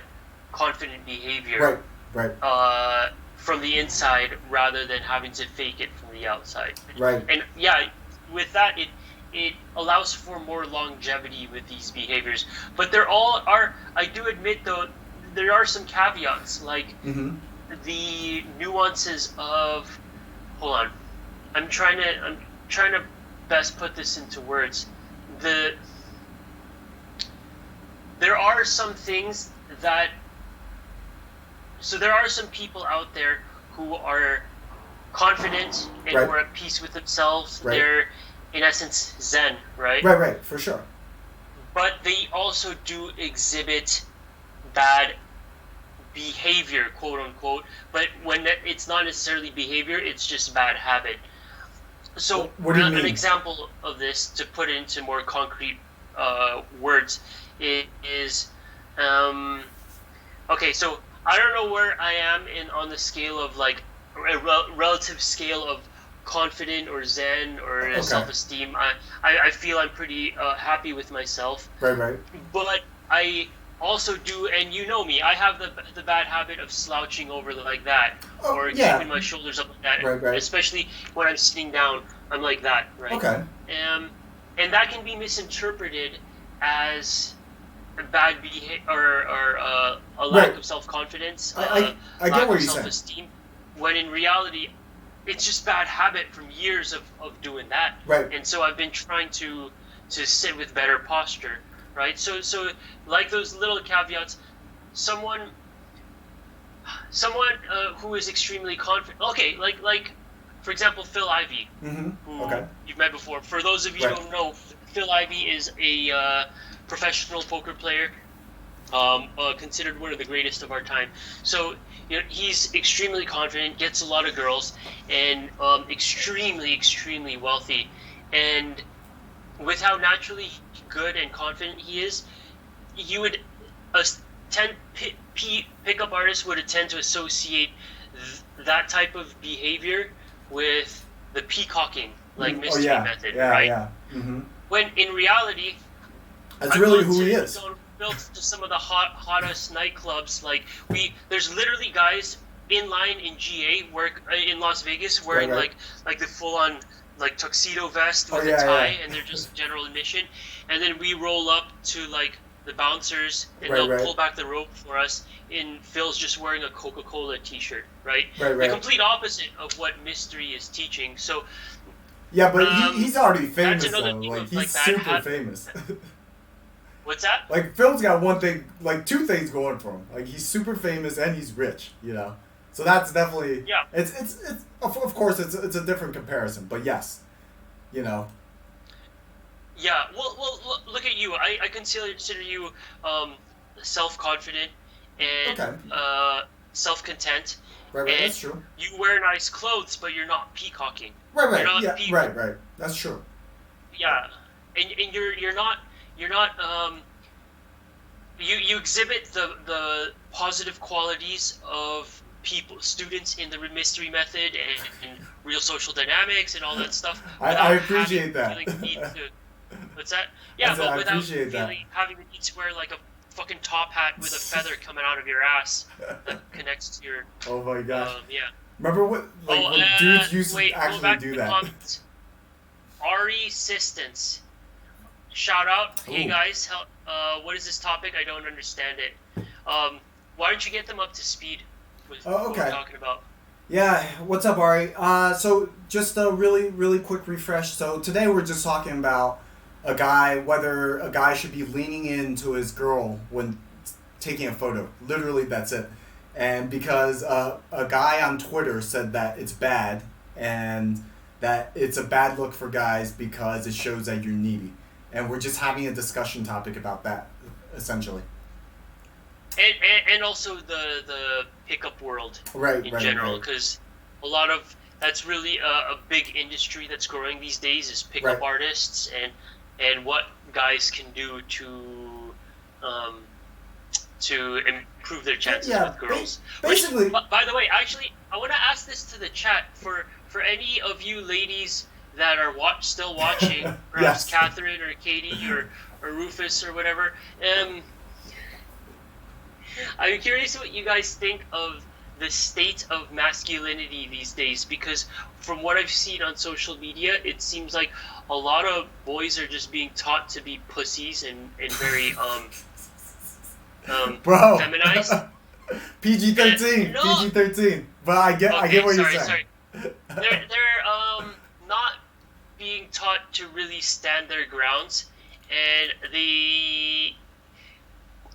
confident behavior.
Right, right,
From the inside rather than having to fake it from the outside.
right.
And yeah, with that, it allows for more longevity with these behaviors. But there all are. I do admit though, there are some caveats, like
Mm-hmm.
the nuances of. Hold on, I'm trying to best put this into words. There are some things that. So there are some people out there who are confident and
Right.
who are at peace with themselves.
Right.
They're, in essence, Zen, right?
Right, for sure.
But they also do exhibit bad behavior, quote unquote. But when it's not necessarily behavior, it's just bad habit. So
What do you
an
mean?
example of this, to put it into more concrete words, is okay. So I don't know where I am on the scale of like a relative scale of confident or zen or
Okay.
self-esteem. I feel I'm pretty happy with myself,
Right.
but I also do, and you know me, I have the bad habit of slouching over like that,
Oh,
or
yeah.
keeping my shoulders up like that,
Right.
especially when I'm sitting down. I'm like that, right?
Okay.
And that can be misinterpreted as a bad behavior or a lack
Right.
of self-confidence,
I
lack
get what
of
you're saying.
self-esteem, when in reality, it's just bad habit from years of doing that.
Right.
And so I've been trying to to sit with better posture, right? So like those little caveats, someone who is extremely confident. Okay, like for example, Phil Ivey, who
Okay.
you've met before. For those of you who don't know, Phil Ivey is a professional poker player, considered one of the greatest of our time. So he's extremely confident, gets a lot of girls, and extremely wealthy. And with how naturally good and confident he is, you would pickup artists would tend to associate that type of behavior with the peacocking, like mystery method, right?
Yeah. Mm-hmm.
When in reality,
that's really who he is.
Built to some of the hottest nightclubs. Like there's literally guys in line in GA in Las Vegas wearing like the full on like tuxedo vest with a tie, and they're just general admission. And then we roll up to like the bouncers, and they'll pull back the rope for us. And Phil's just wearing a Coca-Cola T-shirt, right? The complete opposite of what mystery is teaching. So
yeah, but he's already famous though. Like he's super famous.
What's that?
Like Phil's got one thing, like two things going for him. Like he's super famous and he's rich, you know. So that's definitely It's of course it's a different comparison, but yes, you know.
Yeah, well, look at you. I consider you self-confident and self-content.
Right,
and
that's true.
You wear nice clothes, but you're not peacocking.
Right. Right. That's true.
Yeah, and you're not you exhibit the positive qualities of students in the mystery method and real social dynamics and all that stuff.
I appreciate that.
What's that? Yeah, but without having the need to wear like a fucking top hat with a feather coming out of your ass that connects to your.
Oh my gosh.
Yeah.
Remember when dudes used to actually do that?
Comments. Ari Sistance. Shout out. Hey guys, what is this topic? I don't understand it. Why don't you get them up to speed with what we're talking about?
Yeah, what's up, Ari? So just a really quick refresh. So today we're just talking about whether a guy should be leaning into his girl when taking a photo. Literally, that's it. And because a guy on Twitter said that it's bad and that it's a bad look for guys because it shows that you're needy. And we're just having a discussion topic about that, essentially.
And also the pickup world in general,
right.
Because a lot of that's really a big industry that's growing these days is pickup artists and what guys can do to improve their chances with girls.
Basically,
by the way, actually, I want to ask this to the chat for any of you ladies that are still watching, perhaps Catherine or Katie or Rufus or whatever. I'm curious what you guys think of the state of masculinity these days, because from what I've seen on social media, it seems like a lot of boys are just being taught to be pussies and very feminized.
PG-13. PG-13. But I get what you're saying.
Sorry. They're not being taught to really stand their grounds, and they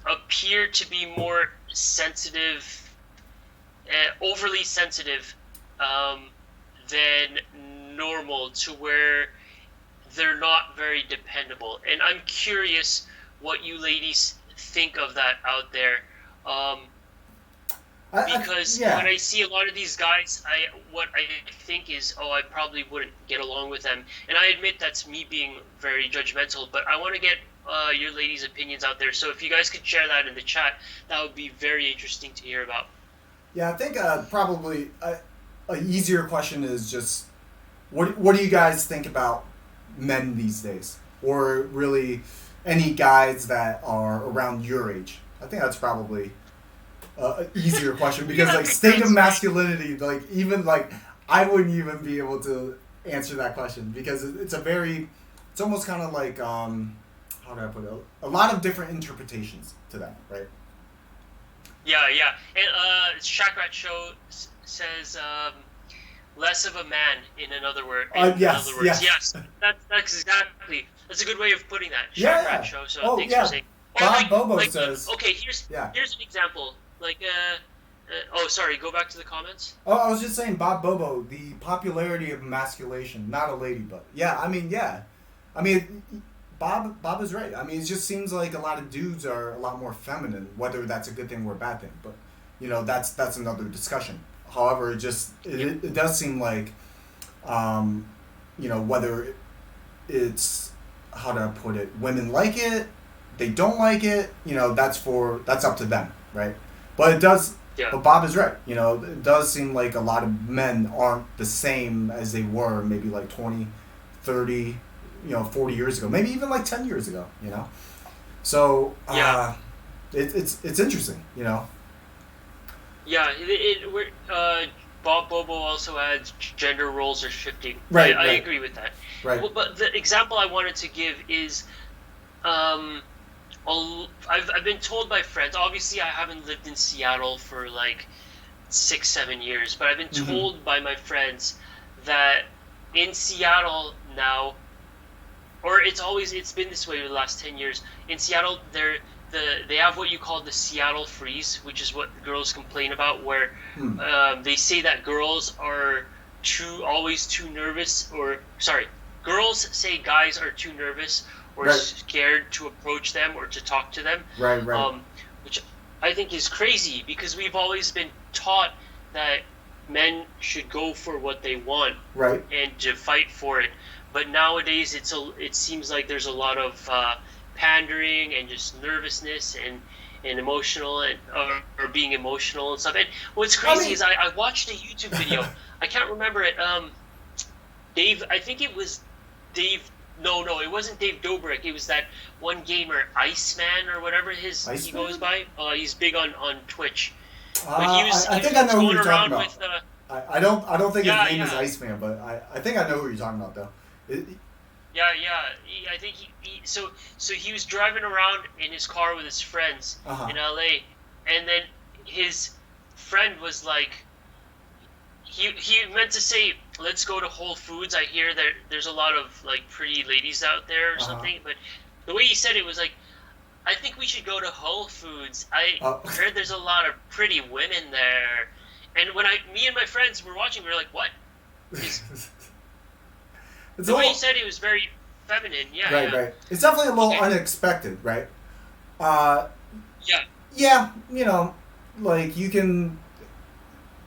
appear to be more sensitive, overly sensitive, than normal, to where they're not very dependable. And I'm curious what you ladies think of that out there. Because when I see a lot of these guys, what I think is, I probably wouldn't get along with them. And I admit that's me being very judgmental, but I want to get your ladies' opinions out there. So if you guys could share that in the chat, that would be very interesting to hear about.
Yeah, I think probably an easier question is just, what do you guys think about men these days? Or really any guys that are around your age? I think that's probably an easier question, because like state of masculinity, like even like I wouldn't even be able to answer that question, because it's almost kind of like how do I put it? A lot of different interpretations to that, right?
Yeah. And Shakrat Show says, less of a man. In another word,
Yes,
yes, that's exactly. That's a good way of putting that.
yeah,
Shack Rat
yeah.
Show. So
Oh,
thanks for
yeah.
saying. Or
Bob Bobo
like
says,
okay, here's
yeah.
here's an example. Like oh sorry, go back to the comments.
Oh, I was just saying, Bob Bobo, the popularity of emasculation, not a lady, but yeah. I mean, yeah. I mean, Bob is right. I mean, it just seems like a lot of dudes are a lot more feminine, whether that's a good thing or a bad thing. But that's another discussion. However, it does seem like, whether it's how to put it, women like it, they don't like it. That's up to them, right? But it does.
Yeah.
But Bob is right. It does seem like a lot of men aren't the same as they were maybe like 20, 30, 40 years ago. Maybe even like 10 years ago, So, it's interesting,
Yeah, Bob Bobo also adds gender roles are shifting.
Right,
I
right.
agree with that.
Right.
Well, but the example I wanted to give is, I've been told by friends. Obviously, I haven't lived in Seattle for like 6-7 years, but I've been told by my friends that in Seattle now, or it's been this way for the last 10 years. In Seattle, they have what you call the Seattle freeze, which is what girls complain about, where they say that girls are always too nervous, or sorry, girls say guys are too nervous or scared to approach them or to talk to them.
Right.
Which I think is crazy, because we've always been taught that men should go for what they want,
right,
and to fight for it. But nowadays, it seems like there's a lot of pandering and just nervousness and emotional or being emotional and stuff. And what's crazy is I watched a YouTube video. I can't remember it. Dave, I think it was Dave. No, it wasn't Dave Dobrik. It was that one gamer, Iceman or whatever he goes by. He's big on Twitch. But
I think I know who you're talking about. I don't think his name is Iceman, but I think I know who you're talking about though.
Yeah. I think so he was driving around in his car with his friends in LA, and then his friend was like, he meant to say, let's go to Whole Foods. I hear that there's a lot of like pretty ladies out there or something, but the way he said it was like, I think we should go to Whole Foods. I heard there's a lot of pretty women there. And when me and my friends were watching, we were like, what? The way he said it was very feminine,
Right. It's definitely a little unexpected, right?
Yeah,
like you can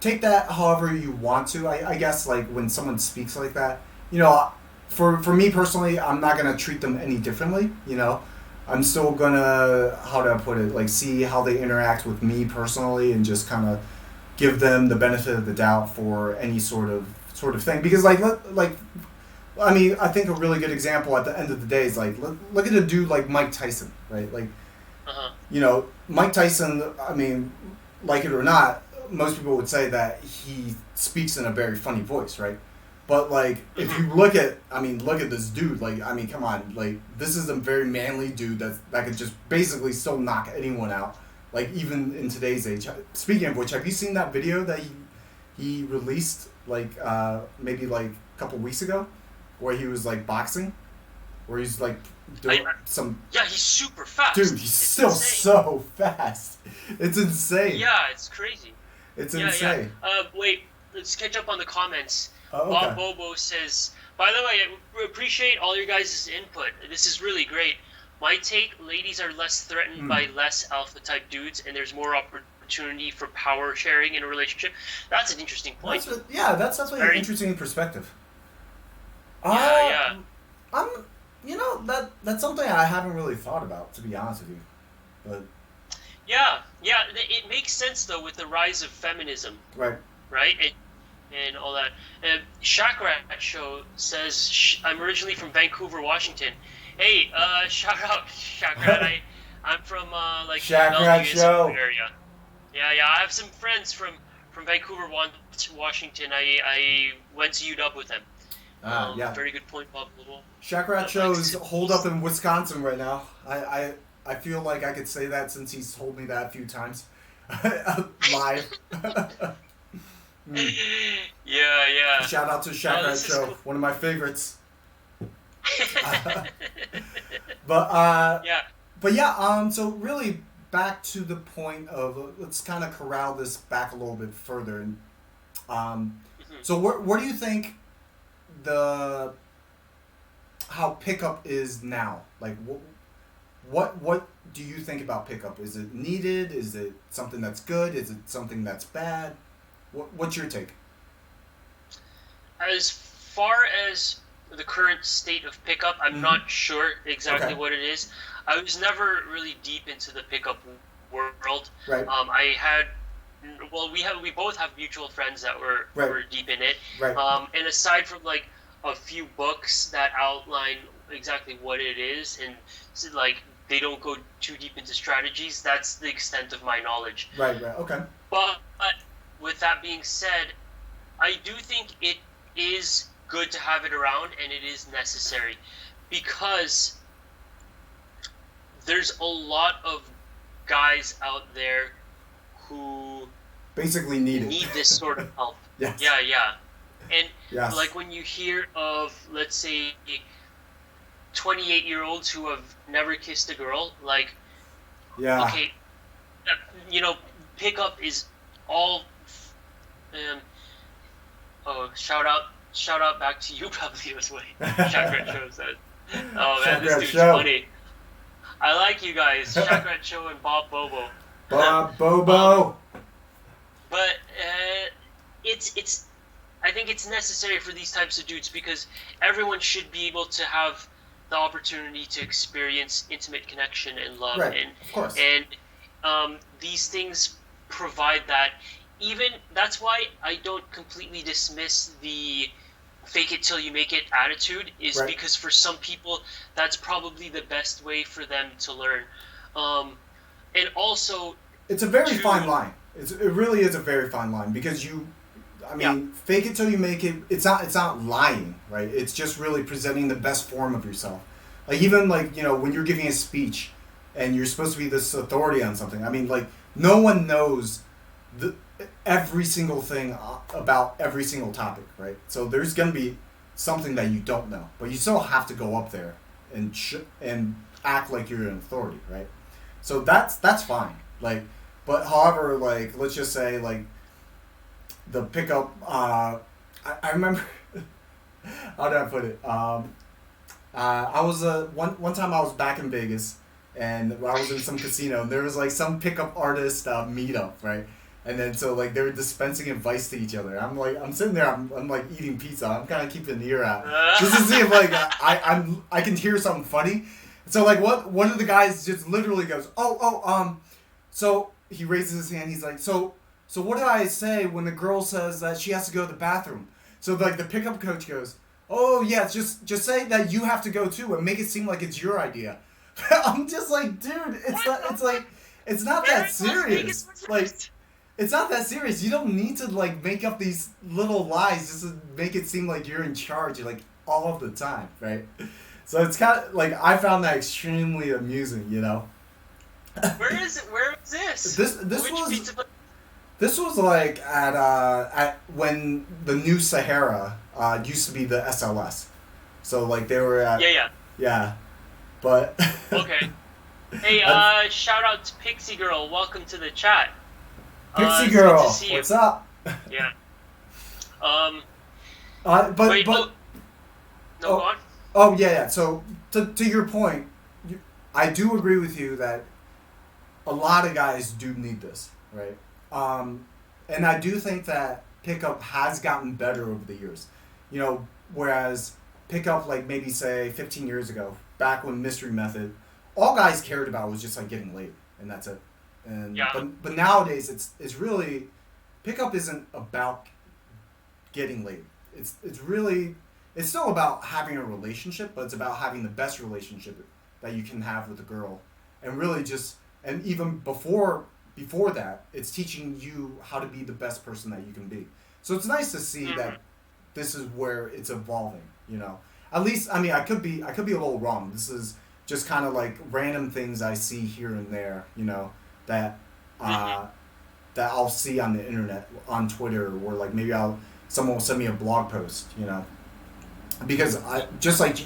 take that however you want to. I guess like when someone speaks like that, for me personally, I'm not gonna treat them any differently. I'm still gonna, how do I put it, like see how they interact with me personally and just kind of give them the benefit of the doubt for any sort of thing. Because I mean, I think a really good example at the end of the day is like, look at a dude like Mike Tyson, right? Like, Mike Tyson, I mean, like it or not, most people would say that he speaks in a very funny voice, right? But like, if you look at this dude, like, I mean, come on, like, this is a very manly dude that could just basically still knock anyone out, like, even in today's age. Speaking of which, have you seen that video that he released, like, maybe like a couple weeks ago, where he was like boxing, where he's like doing some.
Yeah, he's super fast.
Dude, he's still insane. So fast. It's insane.
Yeah, it's crazy.
It's insane.
Yeah. Wait, let's catch up on the comments.
Oh, okay.
Bob Bobo says, by the way, I appreciate all your guys' input. This is really great. My take, ladies are less threatened by less alpha type dudes, and there's more opportunity for power sharing in a relationship. That's an interesting point.
That's definitely an interesting perspective.
Yeah.
That's something I haven't really thought about, to be honest with you. But
yeah, it makes sense though with the rise of feminism.
Right.
And all that. Shack Rat Show says, I'm originally from Vancouver, Washington. Hey, shout out Shack Rat. I'm from
Shack Rat Show
area. Yeah, I have some friends from Vancouver, Washington. I went to UW with them.
Yeah.
Very good point, Bob.
Shack Rat Show is holed up in Wisconsin right now. I feel like I could say that since he's told me that a few times live. Mm.
Yeah, yeah.
Shout out to Shaq
Oh,
Red
this is
Show,
cool.
one of my favorites. but uh,
Yeah.
but yeah. So really, back to the point of let's kind of corral this back a little bit further. And
Mhm.
so where do you think the how pickup is now? Like what do you think about pickup? Is it needed? Is it something that's good? Is it something that's bad? What's your take?
As far as the current state of pickup, I'm
Mm-hmm.
not sure exactly
Okay.
what it is. I was never really deep into the pickup world.
Right.
I had, well, we both have mutual friends that
Right.
were deep in it.
Right.
And aside from like a few books that outline exactly what it is, and so, like they don't go too deep into strategies, that's the extent of my knowledge.
Right. Right. Okay.
But with that being said, I do think it is good to have it around and it is necessary because there's a lot of guys out there who
Basically need
need this
it.
sort of help.
Yes.
Yeah, yeah. And
Yes.
like when you hear of, let's say, 28-year-olds who have never kissed a girl, like,
Yeah.
okay, uh, you know, pickup is all. Um, oh, shout out back to you, Pablito's way. Chakra Show says. Oh man, this
Shotgun
dude's
show.
funny. I like you guys, Chakra Show and Bob Bobo.
Bob
um,
Bobo.
but it's I think it's necessary for these types of dudes because everyone should be able to have the opportunity to experience intimate connection and love,
Right. Of course.
and these things provide that. Even that's why I don't completely dismiss the fake it till you make it attitude, is
Right.
because for some people that's probably the best way for them to learn. Um, and also
It's a very fine
to
line. It really is a very fine line because I
yeah,
mean, fake it till you make it. It's not lying, right? It's just really presenting the best form of yourself. Like even like when you're giving a speech, and you're supposed to be this authority on something. I mean, like no one knows the every single thing about every single topic, right? So there's gonna be something that you don't know, but you still have to go up there and act like you're an authority, right? So that's fine. Like, but however, like let's just say like the pickup. I remember how did I put it? I was one time I was back in Vegas and I was in some casino and there was like some pickup artist meetup, right? And then so like they were dispensing advice to each other. I'm sitting there, I'm like eating pizza. I'm kind of keeping an ear out just to see if like I can hear something funny. So like one of the guys just literally goes, so he raises his hand. He's like, so what do I say when the girl says that she has to go to the bathroom? So like the pickup coach goes, oh yeah, just say that you have to go too and make it seem like it's your idea. I'm just like, dude, it's not
Very
that
Las Vegas
serious. Like
reserved.
it's not that serious. You don't need to like make up these little lies just to make it seem like you're in charge like all of the time, right? So it's kind of like I found that extremely amusing.
Where is this?
This
Which
was
pizza place?
This was like at when the new Sahara used to be the SLS. So like they were at
Yeah, yeah.
yeah, but
Okay. Hey, shout out to Pixie Girl. Welcome to the chat.
Pixie
It's good
Girl,
to see you.
what's up?
Yeah. Um.
But
Wait.
but
No,
oh
go on.
oh yeah. So to your point, I do agree with you that a lot of guys do need this, right? And I do think that pickup has gotten better over the years. Whereas pickup, like maybe say 15 years ago, back when Mystery Method, all guys cared about was just like getting laid, and that's it. And
Yeah.
but nowadays it's really pickup isn't about getting laid. It's still about having a relationship, but it's about having the best relationship that you can have with a girl, and really just and even before that, it's teaching you how to be the best person that you can be. So it's nice to see
Mhm.
that this is where it's evolving. At least I mean I could be a little wrong. This is just kind of like random things I see here and there. That uh, that I'll see on the internet, on Twitter, or like maybe someone will send me a blog post, because I just like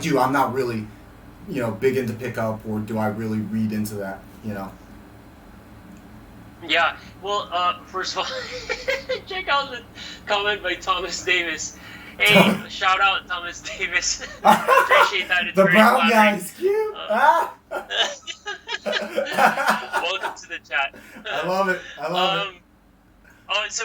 you, I'm not really, big into pickup, or do I really read into that.
Yeah. Well, first of all, check out the comment by Thomas Davis. Hey, shout out Thomas Davis. Appreciate that. It's
the
very
brown
flattering.
guy is cute.
Welcome to the chat.
I love it. It.
Oh, so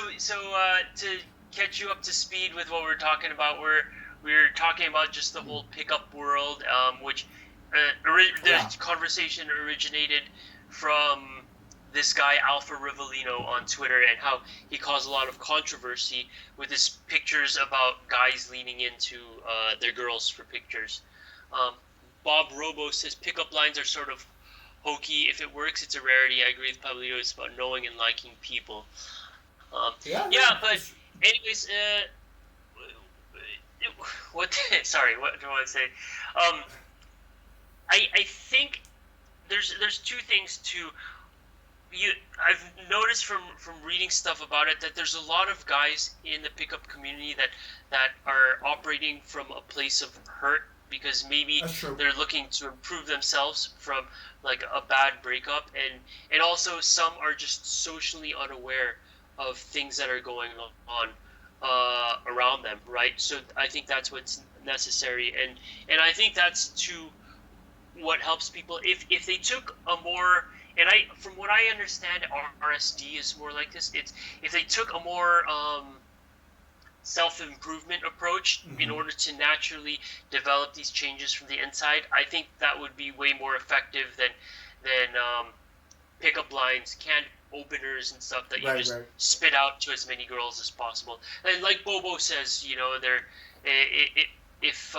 to catch you up to speed with what we're talking about, we're talking about just the whole pickup world, which the conversation originated from this guy Alpha Rivellino on Twitter, and how he caused a lot of controversy with his pictures about guys leaning into their girls for pictures. Bob Robo says pickup lines are sort of hokey. If it works, it's a rarity. I agree with Pablito. It's about knowing and liking people. But anyways, sorry, what do I want to say? I think there's two things to. I've noticed from reading stuff about it that there's a lot of guys in the pickup community that are operating from a place of hurt, because maybe they're looking to improve themselves from like a bad breakup, and also some are just socially unaware of things that are going on around them, right? So I think that's what's necessary, and I think that's what helps people if they took a more. And from what I understand, RSD is more like this. It's if they took a more self-improvement approach in order to naturally develop these changes from the inside, I think that would be way more effective than pickup lines, canned openers, and stuff that you spit out to as many girls as possible. And like Bobo says, if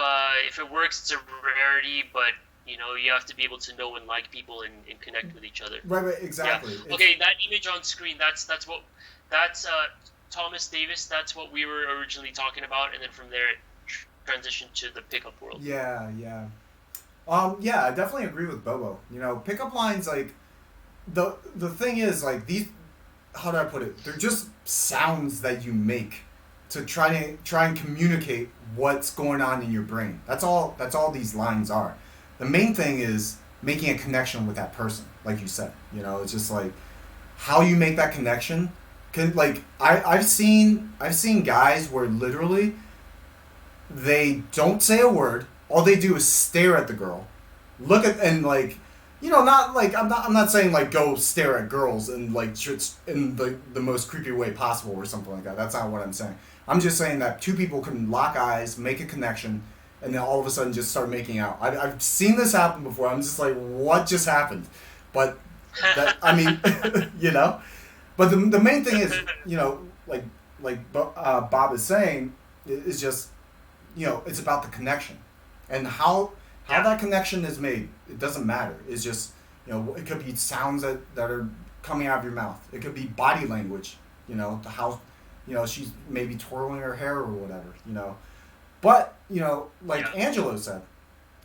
it works, it's a rarity, but you have to be able to know and like people and connect with each other.
Right, exactly.
Yeah. Okay, that image on screen, that's Thomas Davis. That's what we were originally talking about, and then from there it transitioned to the pickup world.
Yeah. I definitely agree with Bobo. Pickup lines, like the thing is, like, these, how do I put it? They're just sounds that you make to try and communicate what's going on in your brain. That's all these lines are. The main thing is making a connection with that person, like you said. It's just like how you make that connection. I've seen guys where literally they don't say a word. All they do is stare at the girl, look at, and like, not like I'm not saying like go stare at girls and like in the most creepy way possible or something like that. That's not what I'm saying. I'm just saying that two people can lock eyes, make a connection, and then all of a sudden just start making out. I've seen this happen before. I'm just like, what just happened? But But the main thing is, like Bob is saying, is just, it's about the connection, and how that connection is made. It doesn't matter. It's just, it could be sounds that are coming out of your mouth. It could be body language. How, she's maybe twirling her hair or whatever. But, Angelo said,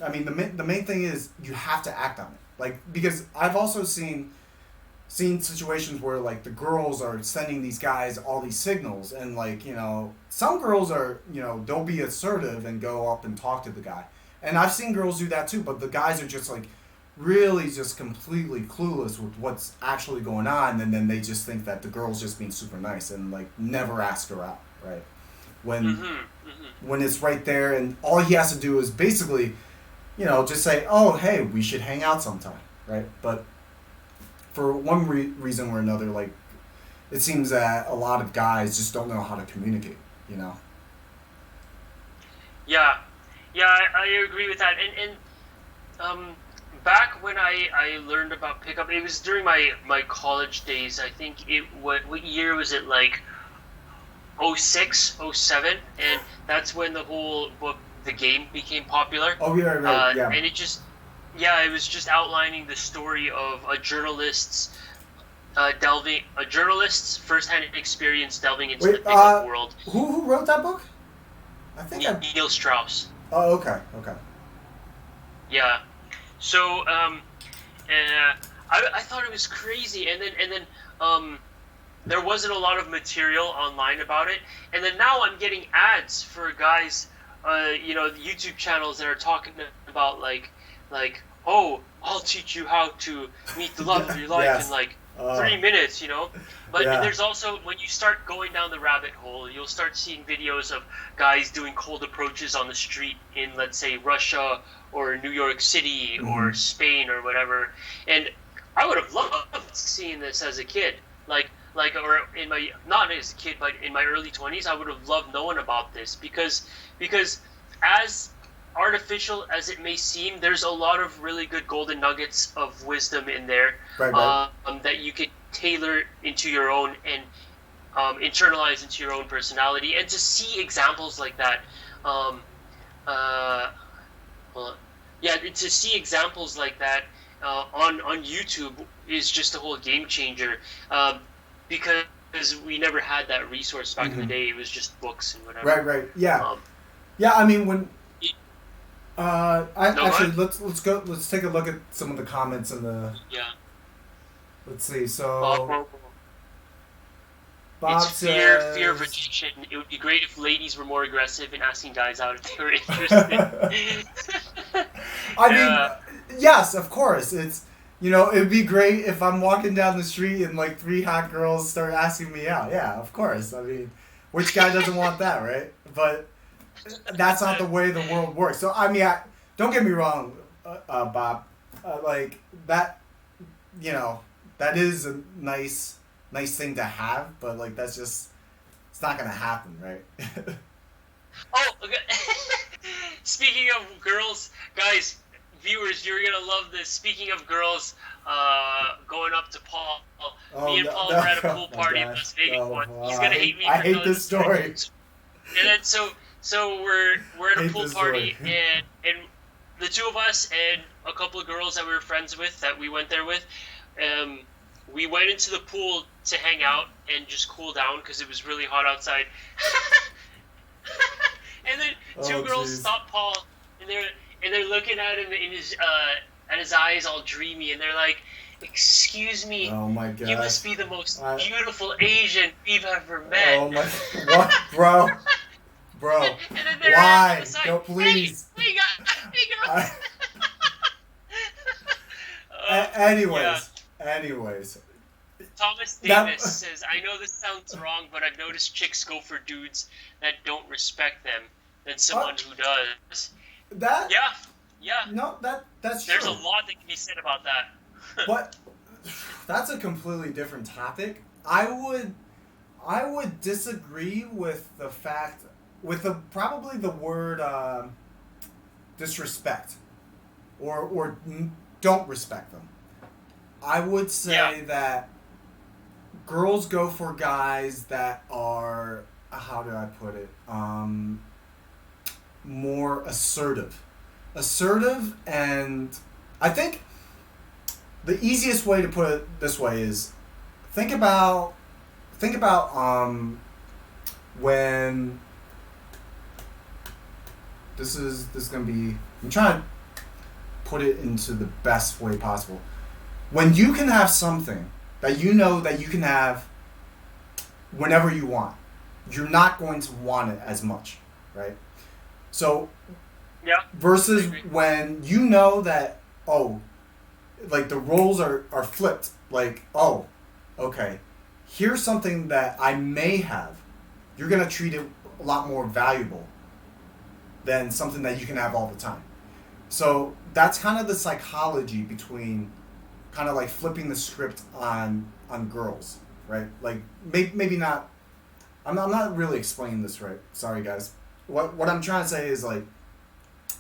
I mean, the main thing is you have to act on it. Like, because I've also seen situations where, like, the girls are sending these guys all these signals, and, like, some girls are, they'll be assertive and go up and talk to the guy. And I've seen girls do that too, but the guys are just, like, really just completely clueless with what's actually going on, and then they just think that the girl's just being super nice and, like, never ask her out, right? When it's right there, and all he has to do is basically, just say, oh, hey, we should hang out sometime, right? But for one reason or another, like, it seems that a lot of guys just don't know how to communicate,
Yeah, I agree with that. And back when I learned about pickup, it was during my college days. I think what year was it, like 06, 07, and that's when the whole book, The Game, became popular.
Oh, yeah, right, yeah.
And it was just outlining the story of a journalist's first-hand experience delving into the pickup world.
Who wrote that book? I think
Neil Strauss.
Oh, okay.
Yeah. So I thought it was crazy, and then there wasn't a lot of material online about it, and then now I'm getting ads for guys, YouTube channels that are talking about like oh, I'll teach you how to meet the love of your life in
Yes.
like
Uh,
3 minutes, But
yeah.
there's also, when you start going down the rabbit hole, you'll start seeing videos of guys doing cold approaches on the street in, let's say, Russia or New York City
Hmm.
or Spain or whatever. And I would have loved seeing this as a kid, or in my, not as a kid, but in my early 20s, I would have loved knowing about this, because as artificial as it may seem, there's a lot of really good golden nuggets of wisdom in there,
Right, right.
that you could tailor into your own and internalize into your own personality. And to see examples like that, um, uh, well, yeah, to see examples like that on YouTube is just a whole game changer, because we never had that resource back in the
Hmm.
day. It was just books and whatever.
Right, right. Yeah.
Um,
Yeah, I mean, when I
no, go
actually
ahead.
let's take a look at some of the comments in the.
Yeah.
Let's see.
Uh,
So
It's
Bob
fear of
says.
rejection. It would be great if ladies were more aggressive in asking guys out if they were interested.
I mean,
Yeah.
yes, of course. It's it'd be great if I'm walking down the street and like three hot girls start asking me out. Yeah, of course. I mean, which guy doesn't want that, right? But that's not the way the world works. So I mean, don't get me wrong, Bob. Like that, you know, that is a nice thing to have, but like that's just it's not gonna happen, right?
Oh, okay. Speaking of girls, guys, viewers, you're gonna love this. Speaking of girls, going up to Paul.
Oh
Me and
no,
Paul
no,
were at a
oh
pool
my
party in
gosh,
Las Vegas
no!
once.
Oh,
He's gonna hate me
I
for
hate
telling
this
the story.
story.
And then so we're at a
Hate
pool
this story.
party, and the two of us and a couple of girls that we were friends with that we went there with, um, we went into the pool to hang out and just cool down because it was really hot outside. And then two
Oh
girls
jeez.
stop Paul, and they're looking at him in his at his eyes all dreamy, and they're like, "Excuse me,
Oh my
you
gosh.
must be the most
I,
beautiful Asian we've ever met."
oh my. What, bro? Bro,
And then they're at
why?
the side,
Go,
"Hey,
please.
hey girls."
I,
uh, yeah.
anyways, anyways,
Thomas
that
Davis says, "I know this sounds wrong, but I've noticed chicks go for dudes that don't respect them than
uh,
someone who does."
that
Yeah, yeah.
no, that's
There's a
true.
lot that can be said about that.
But that's a completely different topic. I would disagree with the fact with the probably the word disrespect or don't respect them. I would
Yeah,
say that girls go for guys that are how do I put it more assertive, and I think the easiest way to put it this way is think about think about when this is gonna be I'm trying to put it into the best way possible. When you can have something that you know that you can have whenever you want, you're not going to want it as much, right? So
yeah, I
versus
agree.
when you know that oh, like the roles are flipped, like oh, okay, here's something that I may have, you're gonna treat it a lot more valuable than something that you can have all the time. So that's kind of the psychology between kind of like flipping the script on girls, right? Like maybe not. I'm not really explaining this right. Sorry, guys. What I'm trying to say is like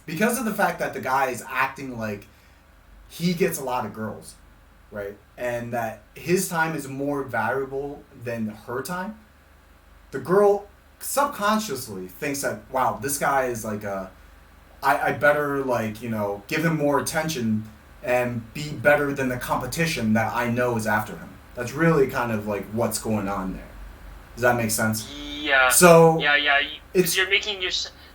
because of the fact that the guy is acting like he gets a lot of girls, right? And that his time is more valuable than her time. The girl subconsciously thinks that wow, this guy is like a I better like give him more attention and be better than the competition that I know is after him. That's really kind of like what's going on there. Does that make sense?
Yeah,
So
yeah. Because
it's
you're making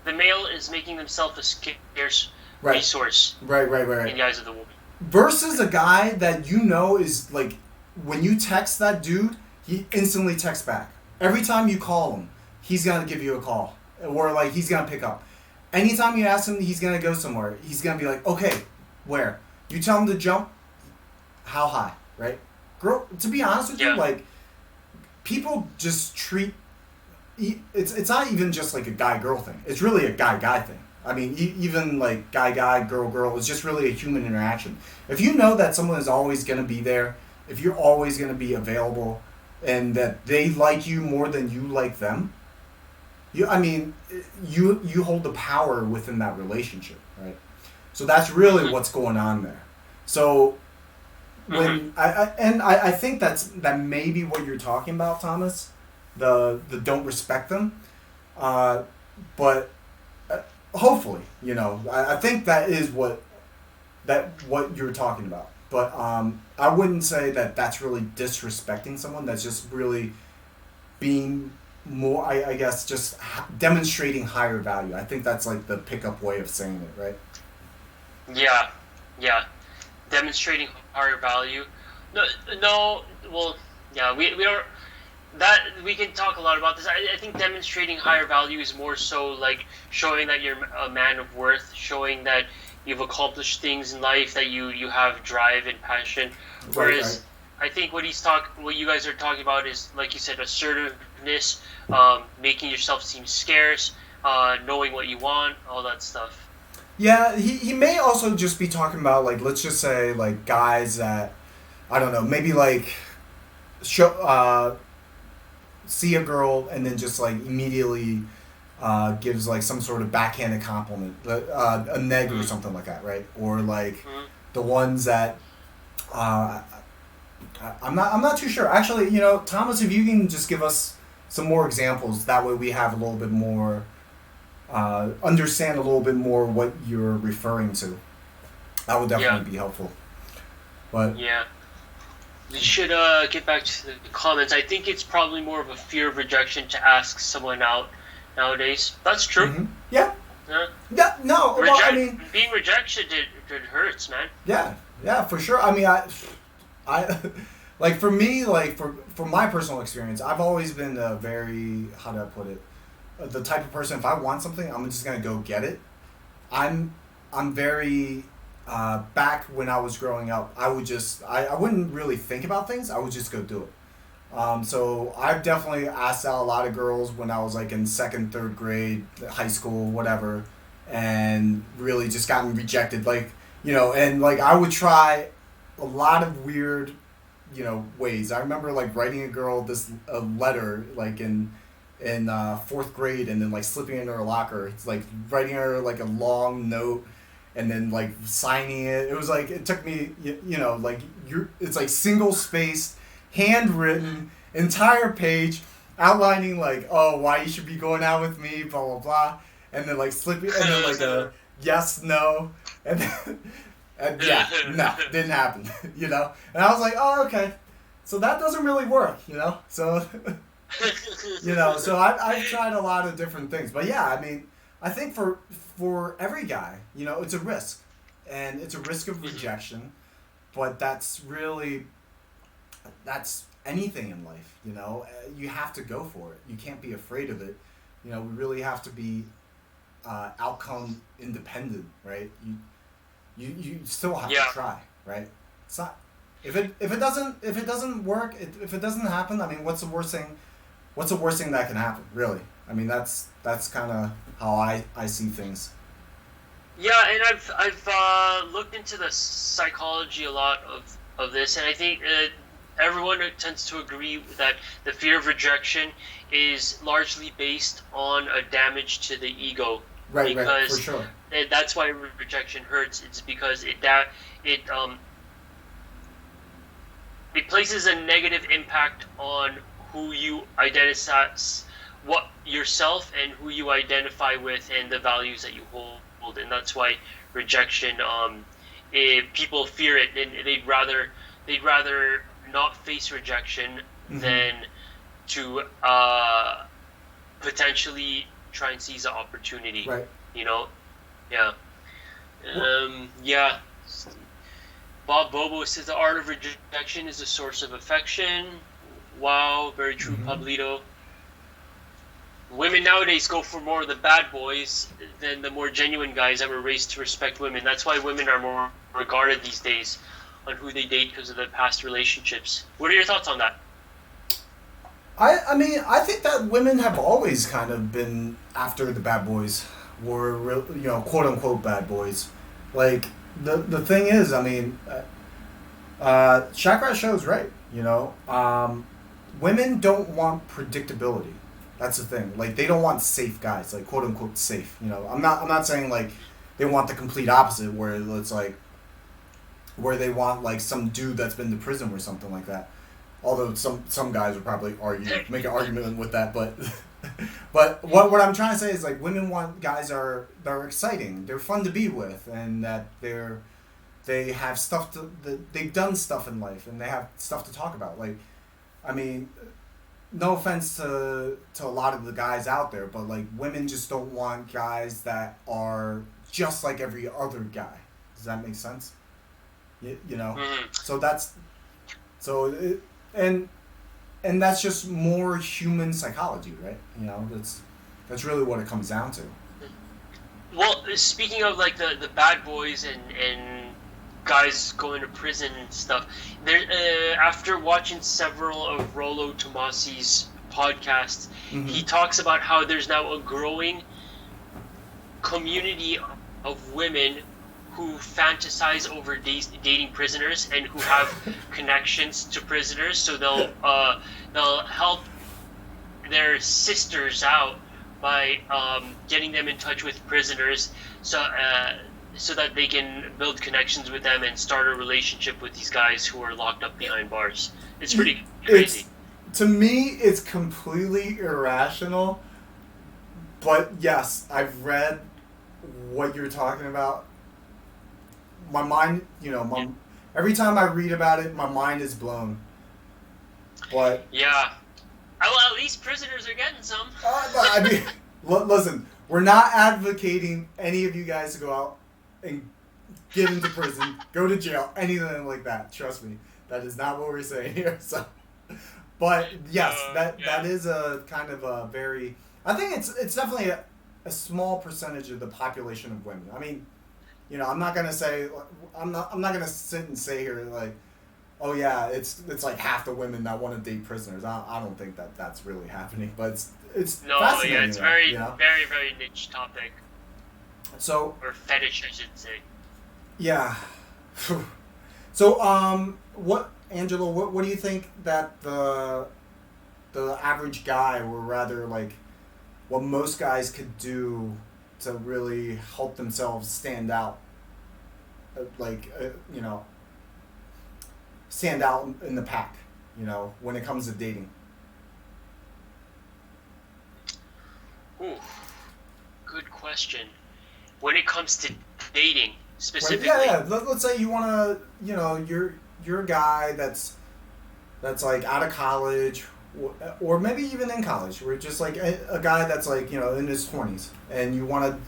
the male is making themselves a scarce
right,
resource
right.
in the eyes of the woman.
Versus a guy that you know is like when you text that dude, he instantly texts back. Every time you call him, he's gonna give you a call, or like he's gonna pick up. Anytime you ask him, he's gonna go somewhere. He's gonna be like, okay, where? You tell him to jump, how high, right? Girl, to be honest with you, like people just treat. It's not even just like a guy girl thing. It's really a guy thing. I mean, even like guy girl, it's just really a human interaction. If you know that someone is always gonna be there, if you're always gonna be available, and that they like you more than you like them, you hold the power within that relationship, right? So that's really what's going on there. So when I think that may be what you're talking about, Thomas, the don't respect them, but hopefully, I think that is what you're talking about. But I wouldn't say that that's really disrespecting someone. That's just really being more, I guess, just demonstrating higher value. I think that's like the pickup way of saying it, right?
Yeah. Demonstrating higher value. No. Well, yeah, we are. That we can talk a lot about this. I think demonstrating higher value is more so like showing that you're a man of worth, showing that you've accomplished things in life, that you have drive and passion. Whereas I think what you guys are talking about is, like you said, assertiveness, making yourself seem scarce, knowing what you want, all that stuff.
Yeah, he may also just be talking about, like, let's just say, like, guys that, I don't know, maybe like see a girl and then just like immediately gives like some sort of backhanded compliment, a neg or something like that, right? Or like the ones that I'm not too sure. Actually, Thomas, if you can just give us some more examples, that way we have a little bit more understand a little bit more what you're referring to. That would definitely be helpful. But
yeah. We should get back to the comments. I think it's probably more of a fear of rejection to ask someone out nowadays. That's true.
Mm-hmm. Yeah. No. Well, I mean,
being rejected, it hurts, man.
Yeah, for sure. I mean, I like for me, like for my personal experience, I've always been a very, how do I put it, the type of person. If I want something, I'm just gonna go get it. I'm very. Back when I was growing up, I wouldn't really think about things. I would just go do it. So I've definitely asked out a lot of girls when I was like in second, third grade, high school, whatever, and really just gotten rejected. Like, and like I would try a lot of weird, ways. I remember like writing a girl a letter like in fourth grade, and then like slipping it in her locker. It's like writing her like a long note. And then like signing it, it was like it took me, like it's like single spaced, handwritten, entire page, outlining like, oh, why you should be going out with me, blah blah blah, and then like slipping, and then like a yes, no, and then, no, didn't happen, and I was like, oh, okay, so that doesn't really work, so, so I've tried a lot of different things, but yeah, I mean. I think for every guy, it's a risk, and it's a risk of rejection, but that's anything in life, you have to go for it. You can't be afraid of it. We really have to be outcome independent, right? You still have to try, right? It's not if it doesn't work, if it doesn't happen. I mean, what's the worst thing that can happen, really? I mean, that's kind of how I see things.
Yeah, and I've looked into the psychology a lot of this, and I think everyone tends to agree that the fear of rejection is largely based on a damage to the ego.
Right, for sure.
That's why rejection hurts. It's because it places a negative impact on who you identify, what yourself and who you identify with, and the values that you hold, and that's why rejection. People fear it, and they'd rather not face rejection than to potentially try and seize an opportunity.
Right.
Yeah. Bob Bobo says the art of rejection is a source of affection. Wow, very true,
Mm-hmm.
Pablito. Women nowadays go for more of the bad boys than the more genuine guys that were raised to respect women. That's why women are more regarded these days on who they date because of the past relationships. What are your thoughts on that?
I mean, I think that women have always kind of been after the bad boys, or quote unquote bad boys. Like the thing is, I mean, Chakra shows right. Women don't want predictability. That's the thing. Like they don't want safe guys, like quote unquote safe. I'm not saying like they want the complete opposite, where it's like where they want like some dude that's been to prison or something like that. Although some guys would probably make an argument with that, but but what I'm trying to say is like women want guys that are exciting, they're fun to be with, and that they have they've done stuff in life and they have stuff to talk about. Like, I mean, no offense to a lot of the guys out there, but like women just don't want guys that are just like every other guy. Does that make sense?
Mm-hmm.
So so it, and and that's just more human psychology, right? That's really what it comes down to.
Well, speaking of like the bad boys and guys going to prison and stuff, there after watching several of Rollo Tomasi's podcasts,
Mm-hmm.
he talks about how there's now a growing community of women who fantasize over dating prisoners and who have connections to prisoners, so they'll help their sisters out by getting them in touch with prisoners, so that they can build connections with them and start a relationship with these guys who are locked up behind bars. It's pretty crazy.
It's To me, it's completely irrational. But yes, I've read what you're talking about. My mind, every time I read about it, my mind is blown. But
Yeah. Well, at least prisoners are getting some.
I mean, listen, we're not advocating any of you guys to go out and get into prison, go to jail, anything like that. Trust me, that is not what we're saying here. So, but yes, that is a kind of a very. I think it's definitely a small percentage of the population of women. I mean, I'm not gonna say I'm not gonna sit and say here like, oh yeah, it's like half the women that want to date prisoners. I don't think that's really happening, but it's
No,
fascinating.
yeah, it's very, very, very niche topic.
So
Or fetish, I should say.
yeah. So what Angelo? What do you think that the average guy, or rather like what most guys could do to really help themselves stand out? Like stand out in the pack. When it comes to dating.
Ooh, good question. When it comes to dating,
Right?
specifically.
Yeah. Let's say you want to, you're a guy that's like out of college, or maybe even in college. We're just like a guy that's like in his 20s, and you want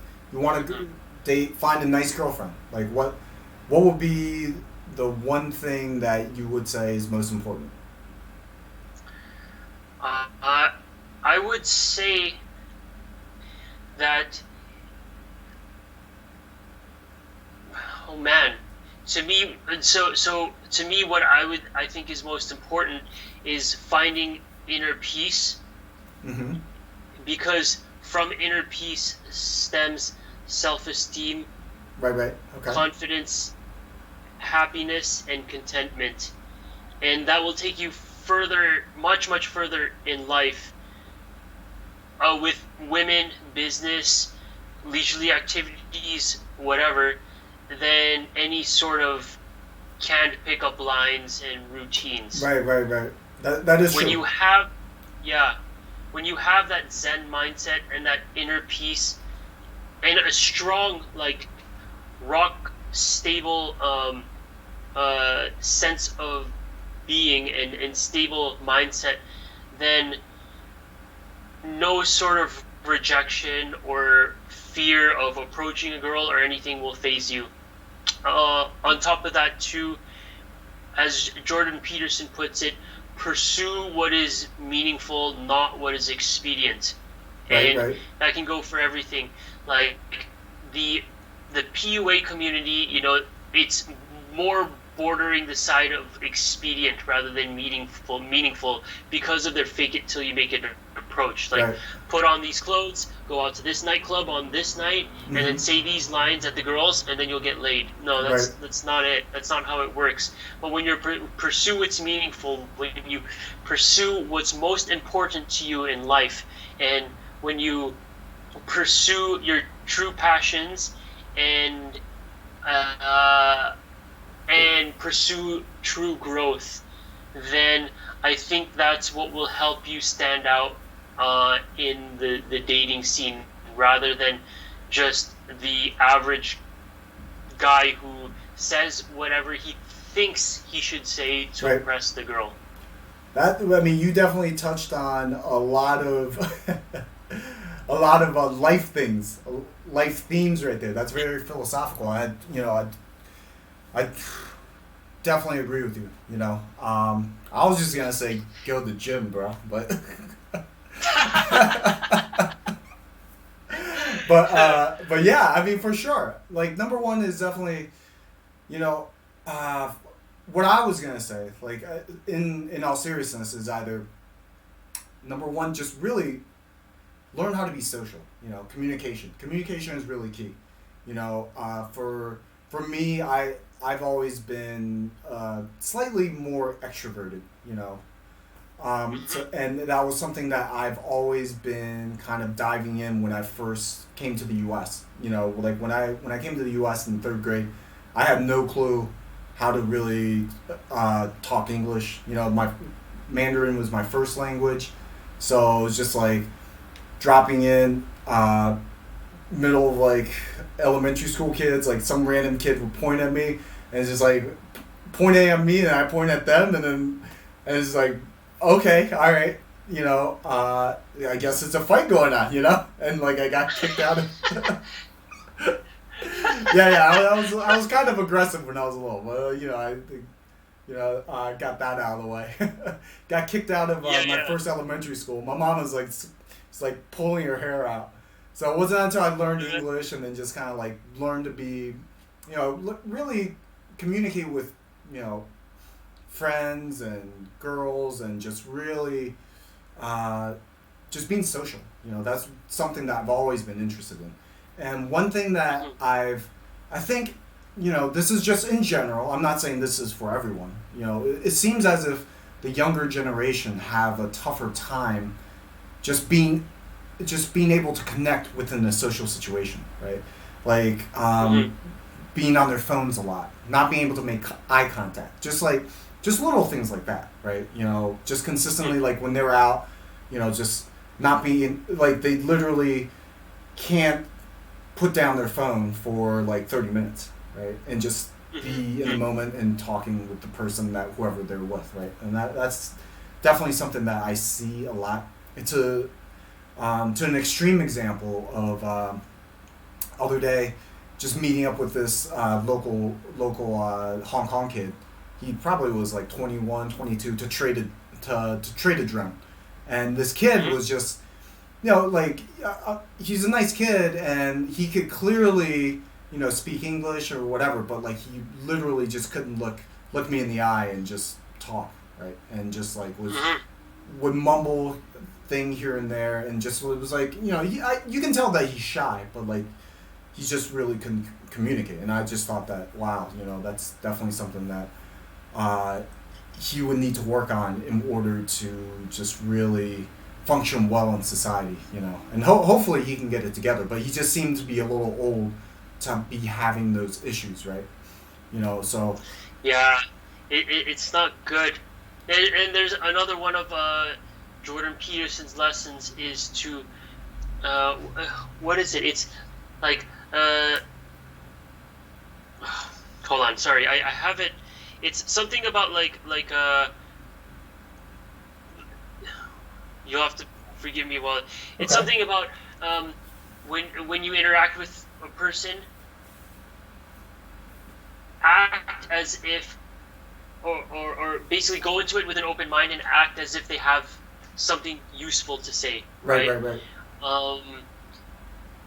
to find a nice girlfriend. Like what would be the one thing that you would say is most important?
I would say that, oh man, to me, so to me, what I think is most important is finding inner peace,
Mm-hmm.
because from inner peace stems self-esteem,
Right. Okay.
confidence, happiness, and contentment, and that will take you further, much further in life, with women, business, leisurely activities, whatever, than any sort of canned pickup lines and routines.
Right. That is
When
true.
you have, yeah, when you have that Zen mindset and that inner peace and a strong, like, rock stable sense of being and stable mindset, then no sort of rejection or fear of approaching a girl or anything will faze you. On top of that, too, as Jordan Peterson puts it, pursue what is meaningful, not what is expedient.
Right,
And
right.
that can go for everything. Like the the PUA community, it's more bordering the side of expedient rather than meaningful because of their fake it till you make it approach. Like,
Right.
put on these clothes, go out to this nightclub on this night, and then say these lines at the girls, and then you'll get laid. No,
Right.
that's not it. That's not how it works. But when you pursue what's meaningful, when you pursue what's most important to you in life, and when you pursue your true passions and pursue true growth, then I think that's what will help you stand out in the dating scene, rather than just the average guy who says whatever he thinks he should say to
Right.
impress the girl.
You definitely touched on a lot of life things, life themes right there. That's very philosophical. I definitely agree with you. I was just gonna say go to the gym, bro, but but yeah, for sure. Like, number one is definitely, you know, what I was gonna say. Like, in all seriousness, is either number one, just really learn how to be social. Communication. Communication is really key. For me, I've always been slightly more extroverted. And that was something that I've always been kind of diving in when I first came to the U.S. Like when I came to the U.S. in third grade, I had no clue how to really talk English. My Mandarin was my first language, so it was just like dropping in middle of like elementary school kids. Like, some random kid would point at me, and it's just like pointing at me, and I point at them, and it's like, okay, all right, I guess it's a fight going on, and like I got kicked out of. I was kind of aggressive when I was little, but I think, I got that out of the way. Got kicked out of my first elementary school. My mom was like, it's like pulling her hair out. So it wasn't until I learned English and then just kind of like learned to be, really communicate with, friends and girls, and just really, just being social. That's something that I've always been interested in. And one thing that I think, this is just in general. I'm not saying this is for everyone. It seems as if the younger generation have a tougher time just being able to connect within a social situation, right? Like, being on their phones a lot, not being able to make eye contact, just little things like that, right? Just consistently, like when they're out, just not being, like, they literally can't put down their phone for like 30 minutes, right? And just be in the moment and talking with the person, that whoever they're with, right? And that's definitely something that I see a lot. It's to an extreme example of other day, just meeting up with this local Hong Kong kid. He probably was like 21, 22 to trade a drone, and this kid was just, he's a nice kid, and he could clearly, speak English or whatever, but like he literally just couldn't look me in the eye and just talk, right? And just like would mumble thing here and there, and just was like, you can tell that he's shy, but like he just really couldn't communicate. And I just thought that, wow, that's definitely something that he would need to work on in order to just really function well in society, and hopefully he can get it together. But he just seemed to be a little old to be having those issues, right? So
yeah, it's not good. And there's another one of Jordan Peterson's lessons is to what is it? It's like hold on, sorry, I have it. It's something about like you'll have to forgive me while it's something about when you interact with a person, act as if, or basically go into it with an open mind and act as if they have something useful to say,
Right,
right?
right, right.
Um,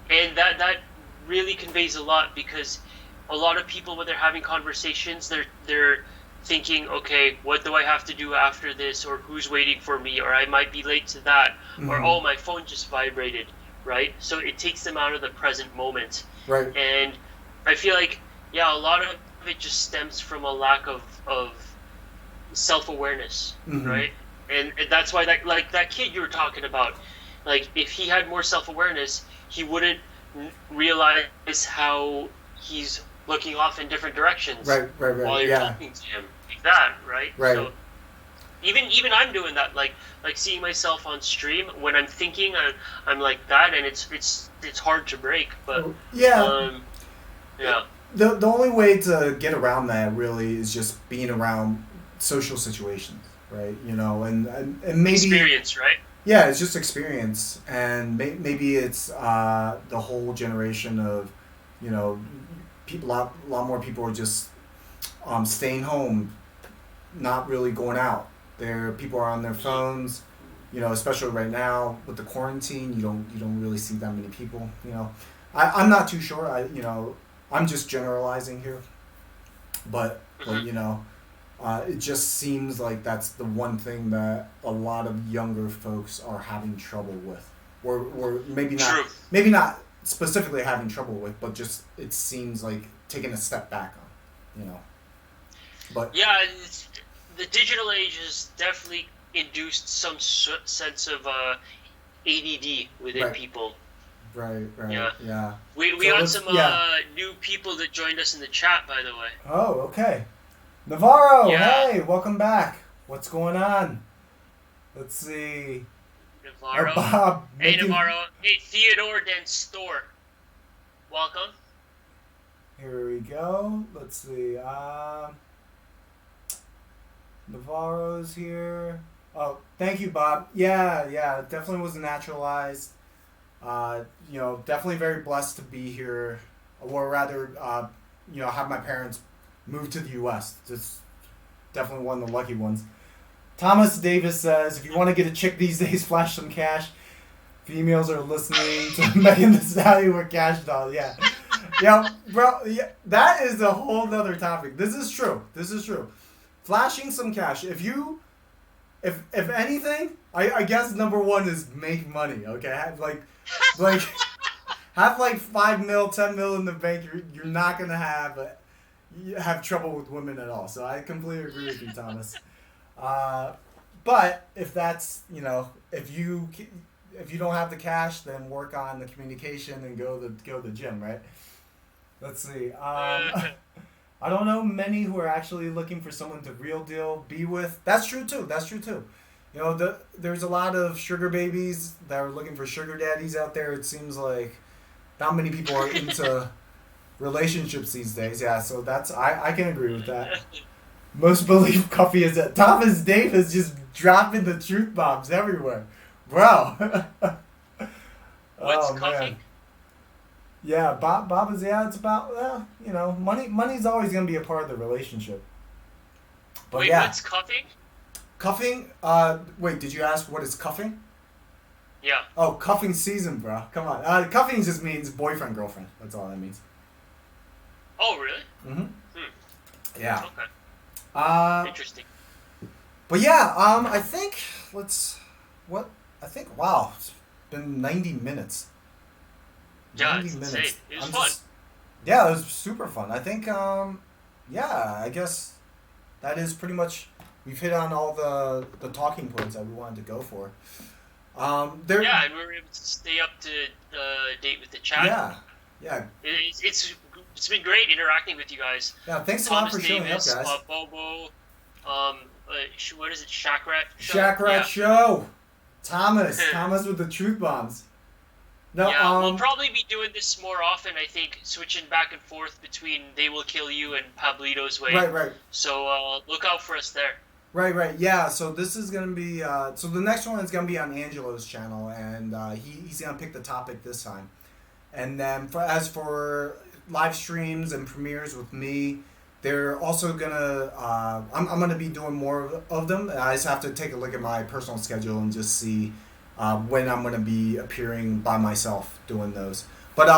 and that really conveys a lot, because a lot of people, when they're having conversations, they're thinking, okay, what do I have to do after this, or who's waiting for me, or I might be late to that, or
Mm-hmm.
oh, my phone just vibrated, right? So it takes them out of the present moment.
Right.
And I feel like, yeah, a lot of it just stems from a lack of self-awareness,
Mm-hmm.
right? And that's why that kid you were talking about, like, if he had more self-awareness, he wouldn't realize how he's looking off in different directions
Right, right, right.
while you're
Yeah.
talking to him, like that, right?
Right.
So even I'm doing that, like seeing myself on stream when I'm thinking, I'm like that, and it's hard to break, but
Yeah.
um yeah.
The only way to get around that really is just being around social situations, right? You know, and maybe
Experience, right?
yeah, it's just experience, and maybe it's the whole generation of, you know, people. A lot more people are just staying home, not really going out. People are on their
Mhm.
phones, you know, especially right now with the quarantine. You don't really see that many people. You know, I'm not too sure. I'm just generalizing here, but
Mhm.
you know, it just seems like that's the one thing that a lot of younger folks are having trouble with, or
True.
maybe not specifically having trouble with, but just it seems like taking a step back on, you know. But
Yeah, the digital age has definitely induced some sense of ADD within
right,
people.
right, right,
Yeah,
yeah.
we
So
got
let's
some
yeah.
new people that joined us in the chat, by the way.
Oh, okay. Navarro,
Yeah,
hey, welcome back. What's going on? Let's see.
Navarro.
Bob
Hey,
making.
Navarro. Hey, Theodore Den Store. Welcome.
Here we go. Let's see. Navarro's here. Oh, thank you, Bob. Yeah, yeah, definitely was naturalized. Definitely very blessed to be here, or rather, have my parents move to the U.S. Just definitely one of the lucky ones. Thomas Davis says, if you want to get a chick these days, flash some cash. Females are listening to Megan Thee Stallion with cash dolls. Yeah. Yeah, bro. Yeah, that is a whole nother topic. This is true. This is true. Flashing some cash. If anything, I guess number one is make money. Okay, like have like 5 mil, 10 mil in the bank. You're not gonna have trouble with women at all. So I completely agree with you, Thomas. Uh, but if that's if you don't have the cash, then work on the communication and go to the gym, right? Let's see.
Uh,
I don't know many who are actually looking for someone to real deal be with. That's true too. That's true too. You know, there's a lot of sugar babies that are looking for sugar daddies out there. It seems like not many people are into relationships these days. Yeah, so I can agree with that. Most believe coffee is at Thomas Davis just dropping the truth bombs everywhere, bro.
what's
Oh man.
cuffing?
Yeah, Bob is it's about money's always gonna be a part of the relationship. But
Wait,
yeah,
what's cuffing?
cuffing. Wait, did you ask what is cuffing?
Yeah.
Oh, cuffing season, bro. Come on. Cuffing just means boyfriend girlfriend. That's all that means.
Oh, really?
Mm-hmm.
Hmm.
Yeah.
Okay.
Uh,
Interesting.
but yeah. I think let's. What I think. Wow, it's been 90 minutes.
Yeah,
90
it's insane.
minutes.
It was
I'm
fun.
just. Yeah, it was super fun. I think. Yeah, I guess that is pretty much. We've hit on all the talking points that we wanted to go for. There.
Yeah, and we were able to stay up to date with the chat.
Yeah. Yeah.
It's been great interacting with you guys.
Yeah. Thanks a lot
Thomas
for showing up,
Davis,
guys.
Bobo, what is it, Shakrat Show?
Shack Rat
Yeah.
Show. Thomas with the truth bombs. No.
Yeah, we'll probably be doing this more often, I think, switching back and forth between They Will Kill You and Pablito's Way.
Right. Right.
So look out for us there.
Right, right, yeah. So this is gonna be. So the next one is gonna be on Angelo's channel, and he's gonna pick the topic this time. And then as for live streams and premieres with me, they're also gonna. I'm gonna be doing more of them. I just have to take a look at my personal schedule and just see when I'm gonna be appearing by myself doing those. But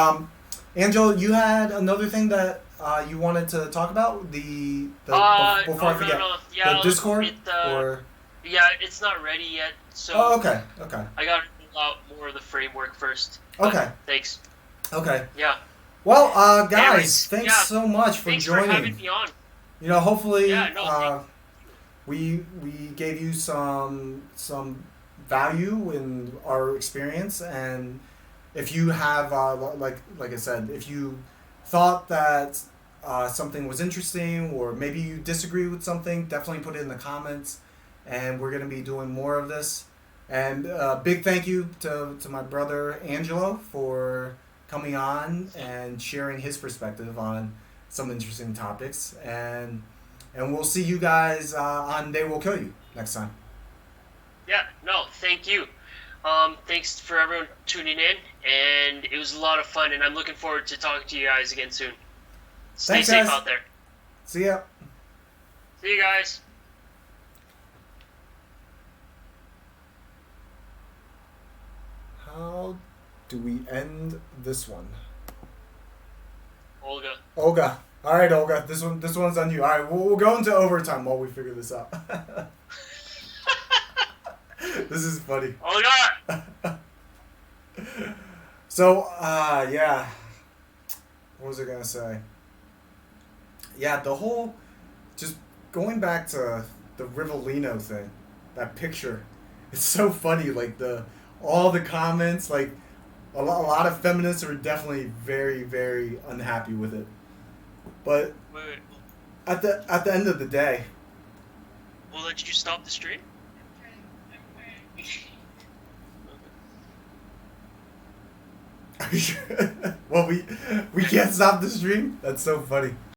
Angelo, you had another thing that you wanted to talk about before I
Oh, no,
forget
no.
the
Yeah,
Discord
it,
or.
yeah, it's not ready yet,
Oh,
so
okay, okay,
I gotta fill out more of the framework first. But
okay,
thanks.
okay.
Yeah.
Well, guys,
Anyways,
thanks
yeah,
so much for
thanks for having
joining.
me on. Yeah,
Hopefully,
no, thank
we gave you some value in our experience, and if you have like I said, if you thought that something was interesting, or maybe you disagree with something, definitely put it in the comments, and we're gonna be doing more of this. And big thank you to my brother Angelo for coming on and sharing his perspective on some interesting topics. And we'll see you guys on They Will Kill You next time.
Yeah, no, thank you. Thanks for everyone tuning in, and it was a lot of fun, and I'm looking forward to talking to you guys again soon. Stay
Thanks,
safe
guys.
out there.
See ya.
See you guys.
How do we end this one?
Olga.
Olga. All right, Olga. This one's on you. All right, we'll go into overtime while we figure this out. This is funny.
Olga!
So, yeah. What was I gonna say? Yeah, the whole, just going back to the Rivellino thing, that picture, it's so funny. Like all the comments, like a lot of feminists are definitely very, very unhappy with it. But
Wait,
at the end of the day,
we'll let you stop the stream?
well, we can't stop the stream. That's so funny.